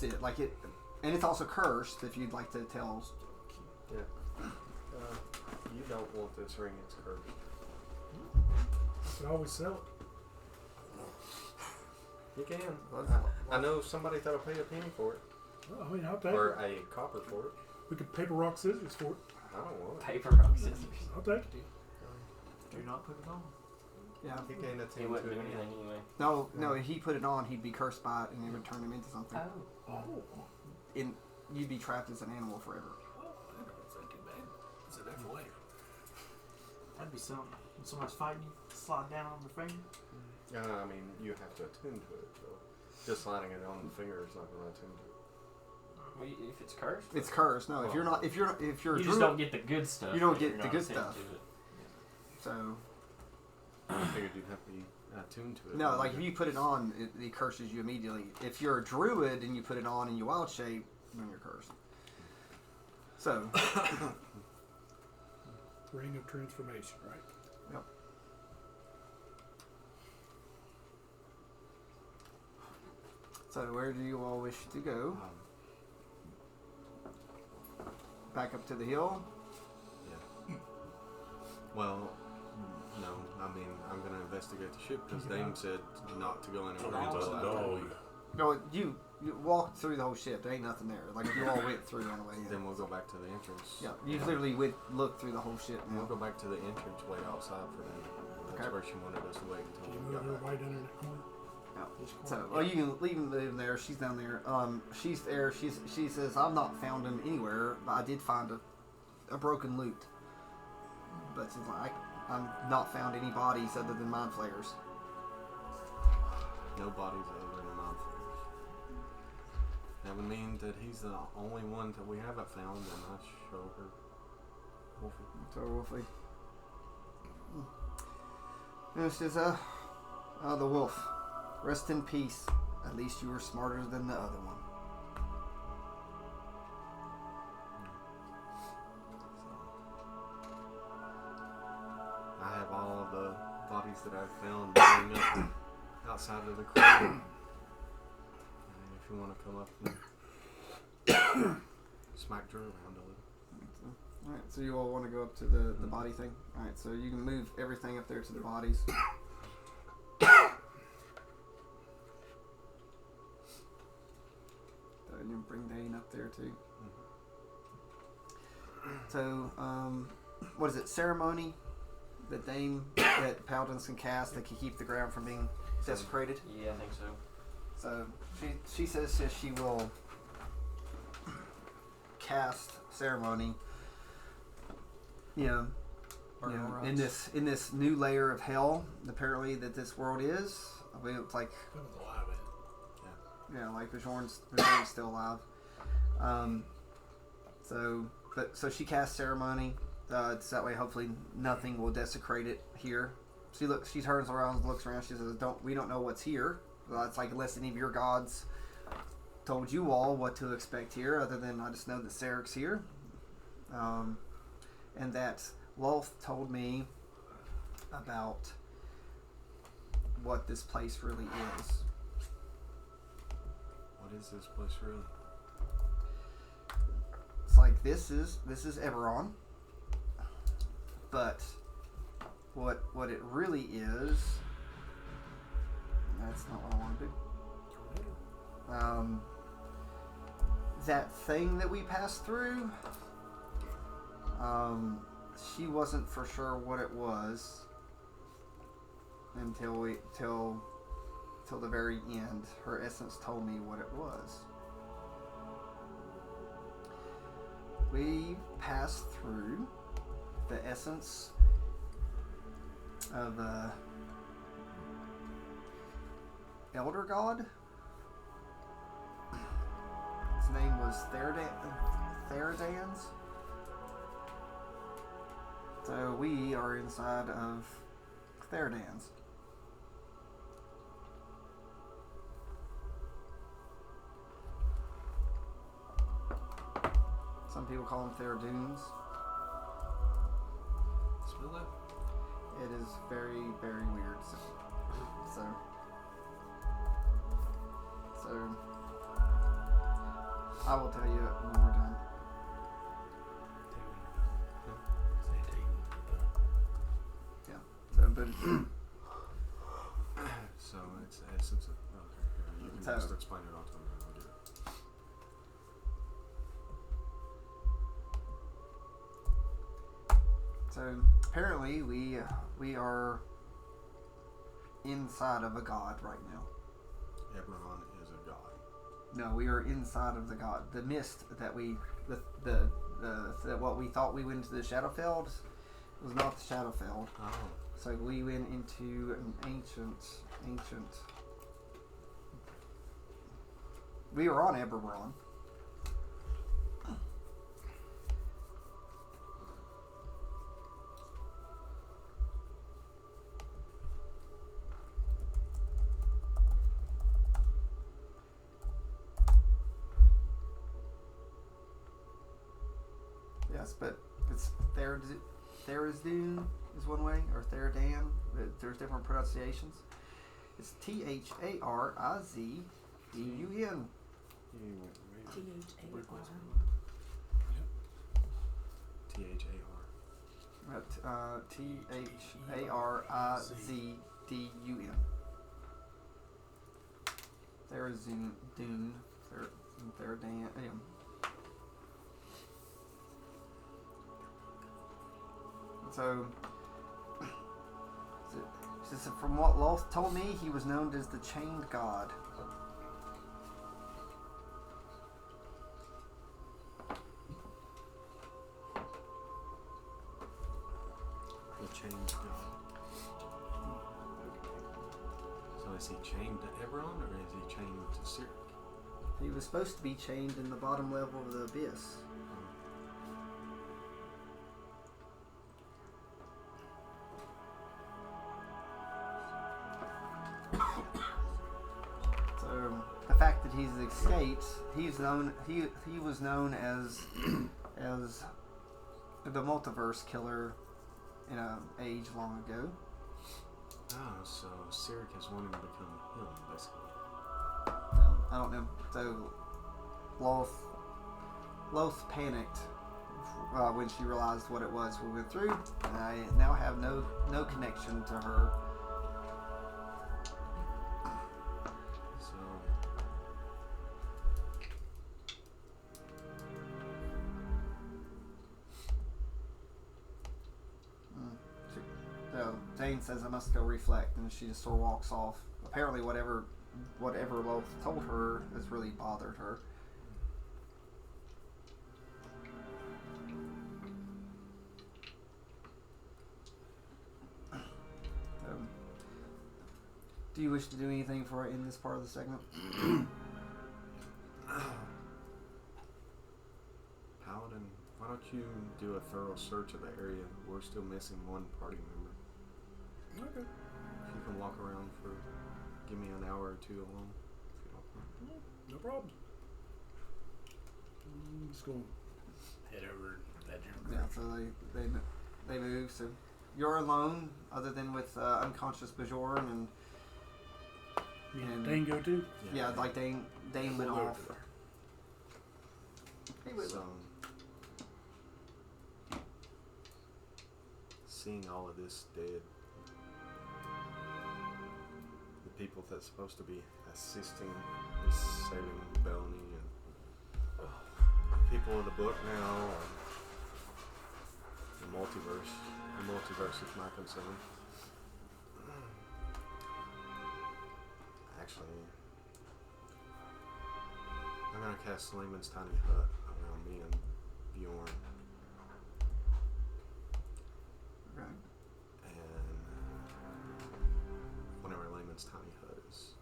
it. Like it, and it's also cursed. If you'd like to tell. Yeah. You don't want this ring. It's cursed. I could always sell it. You can. Well, I know somebody that'll pay a penny for it, Well, I mean, I'll take or it. a copper for it. We could paper rock scissors for it. I don't want it. Paper rock scissors. I'll take it. Do not put it on. Yeah. He can't He attend wouldn't to do it. anything anyway. No. He put it on. He'd be cursed by it, and it would turn him into something. Oh. And you'd be trapped as an animal forever. Is it ever later? That'd be something. When somebody's fighting you, slide down on their finger. I mean, you have to attune to it. So just sliding it on the finger is not going to attune to it. Well, if it's cursed, It's cursed. No, if you're a you druid, just don't get the good stuff. You don't if get you're the not good attuned stuff. to it. so I figured you'd have to be attuned to it. no, like if you put it on, it curses you immediately. If you're a druid and you put it on in your wild shape, then you're cursed. So Ring of transformation, right? Yep. So where do you all wish to go? Back up to the hill? Well, no. I mean, I'm going to investigate the ship because Dame said not to go anywhere Told until the after dog. we. No, you walked through the whole ship. There ain't nothing there. Like you all went through on the way in. Then we'll go back to the entrance. Yeah, you literally looked through the whole ship. We'll Now. go back to the entrance way outside for them. That's Okay. where she wanted us to wait Can until you we move got her back. right under that corner? Yeah. This corner? So, well, you can leave him there. She's down there. She's there. She says, I've not found him anywhere, but I did find a broken lute. But she's like, I've not found any bodies other than mind flayers. No bodies other than mind flayers. That would mean that he's the only one that we haven't found, and I show her Wolfie. So Wolfie. And she says, the wolf. Rest in peace. At least you were smarter than the other one. I have all of the bodies that I've found burning up outside of the cradle. And if you want to come up and smack Drew around a little. Alright, so you all want to go up to the body thing? Alright, so you can move everything up there to the bodies. So you can bring Dane up there too. So, what is it? Ceremony that paladins can cast that can keep the ground from being desecrated. Yeah, I think so. So she says that she will cast ceremony. In this new layer of hell, apparently that this world is. It's like That was alive, man. like Bajorn's still alive. So she casts ceremony. It's that way. Hopefully, nothing will desecrate it here. She turns around, looks around. She says, we don't know what's here." It's like unless any of your gods told you all what to expect here, other than I just know that Sarek's here, and that Lolth told me about what this place really is. What is this place really? It's like this is Eberron, but what it really is, that's not what I want to do. That thing that we passed through, she wasn't for sure what it was until the very end. Her essence told me what it was. We passed through the essence of elder god. His name was Theradans. So we are inside of Theradans. Some people call them Theradunes. Smell that? It is very, very weird. So I will tell you when we're done. Yeah. So, but So it's the essence of. Okay, yeah, you can So- just explain it all to me. I'll get it. so apparently we are inside of a god right now. Eberron is a god. No, we are inside of the god. The mist that what we thought we went into the Shadowfeld was not the Shadowfeld. Oh. So we went into an ancient. We were on Eberron. Yes, but it's Therizdun is one way, or Theridan. There's different pronunciations. It's Tharizdun. Tharizdun. Therizdun. Theridan. So, from what Loth told me, he was known as the Chained God. The chained god. So is he chained to Eberron or is he chained to Cyric? He was supposed to be chained in the bottom level of the abyss. So the fact that he's escaped, he's known. He was known as the multiverse killer in an age long ago. Oh, so Cyric has wanted to become him, basically. I don't know. So Loth panicked when she realized what it was we went through, and I now have no connection to her. So So Dane says I must go reflect, and she just sort of walks off. Apparently, whatever Loth told her has really bothered her. Do you wish to do anything before I end this part of the segment? Paladin, why don't you do a thorough search of the area? We're still missing one party member. Okay. If you can walk around for, give me an hour or two alone, if you don't mind. No problem. Let's go head over that jump. Yeah, so they move. So you're alone, other than with unconscious Bajorn and Dane go too? yeah, like Dane went We'll go off. over So, seeing all of this dead, the people that's supposed to be assisting is saving Belny and the people of the book now, the multiverse. The multiverse is my concern. Actually, I'm gonna cast Lehman's Tiny Hut around me and Bjorn. Okay. And whenever Lehman's Tiny Hut is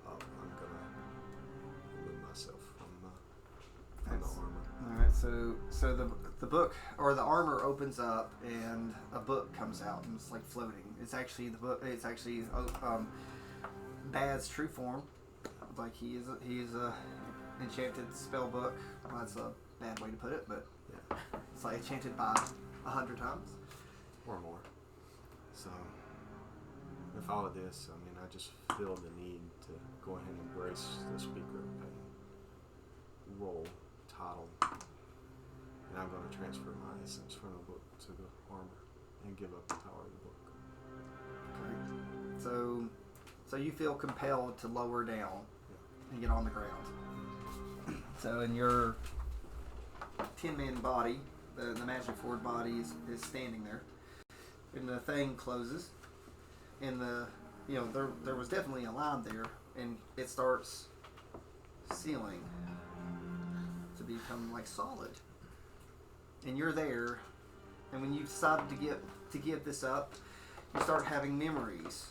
up, I'm gonna remove myself from the armor. Alright, so the book or the armor opens up and a book comes out and it's like floating. It's actually the book. It's actually Bad's true form. Like he is a enchanted spell book. Well, that's a bad way to put it, but Yeah, it's like enchanted by 100 times. or more. So, with all of this, I mean, I just feel the need to go ahead and embrace the Speaker of Pain role, title, and I'm going to transfer my essence from the book to the armor and give up the power of the book. Okay. So you feel compelled to lower down and get on the ground. So in your 10-man body, the magic forward body is standing there, and the thing closes, and there was definitely a line there, and it starts sealing to become like solid, and you're there, and when you decided to give this up, you start having memories.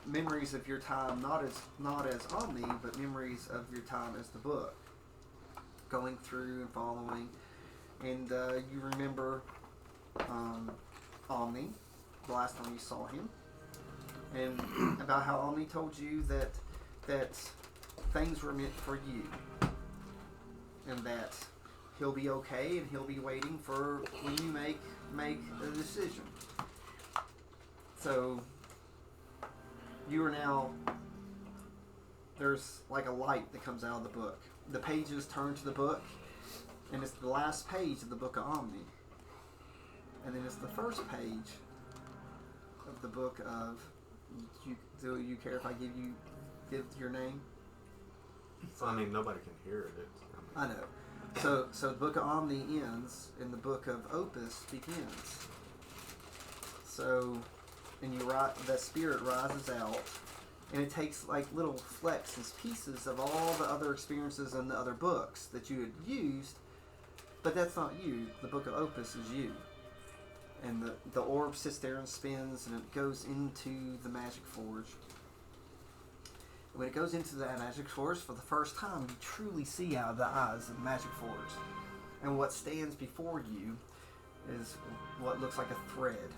Memories of your time, not as Omni, but memories of your time as the book, going through and following, and you remember Omni, the last time you saw him, and about how Omni told you that things were meant for you, and that he'll be okay, and he'll be waiting for when you make a decision. So you are now, there's like a light that comes out of the book. The pages turn to the book, and it's the last page of the book of Omni. And then it's the first page of the book of, do you care if I give your name? So, I mean, nobody can hear it. I know. So the book of Omni ends, and the book of Opus begins. So, and the spirit rises out, and it takes like little flecks and pieces of all the other experiences in the other books that you had used, but that's not you. The book of Opus is you. And the orb sits there and spins, and it goes into the magic forge. When it goes into that magic forge for the first time, you truly see out of the eyes of the magic forge. And what stands before you is what looks like a thread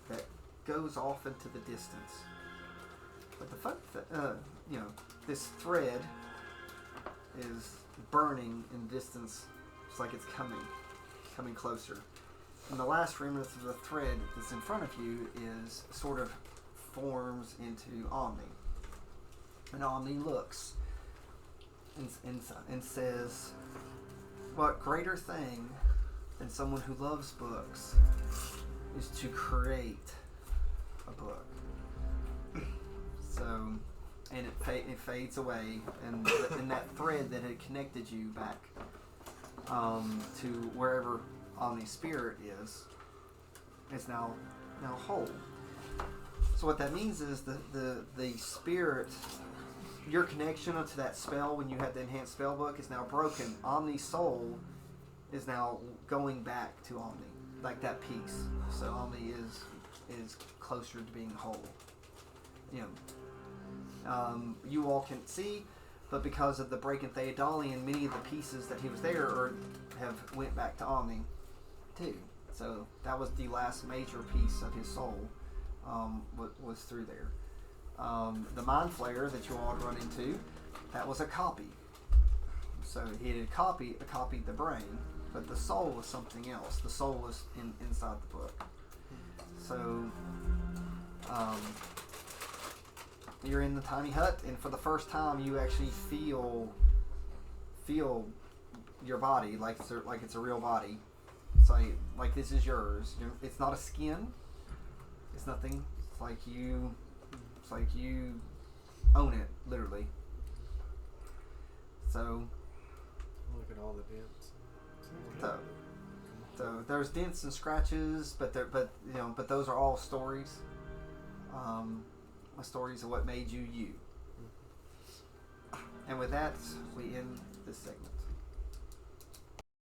that goes off into the distance. But the fun this thread is burning in distance. It's like it's coming closer. And the last remnants of the thread that's in front of you is sort of forms into Omni. And Omni looks and says, what greater thing than someone who loves books is to create a book. So, and it fades away, and that thread that had connected you back to wherever Omni's spirit is now whole. So what that means is the spirit, your connection to that spell when you had the enhanced spell book is now broken. Omni's soul is now going back to Omni, like that piece. So Omni is closer to being whole. You all can see, but because of the break in Thetadolyon, many of the pieces that he was there have went back to Omni too. So that was the last major piece of his soul was through there. The Mind Flayer that you all had run into, that was a copy. So he had copied the brain, but the soul was something else. The soul was inside the book. So you're in the tiny hut, and for the first time, you actually feel your body like it's a real body. It's like this is yours. It's not a skin. It's nothing. It's like you own it, literally. So Look at all the dents. So there's dents and scratches, but those are all stories. Stories of what made you you. And with that, we end this segment.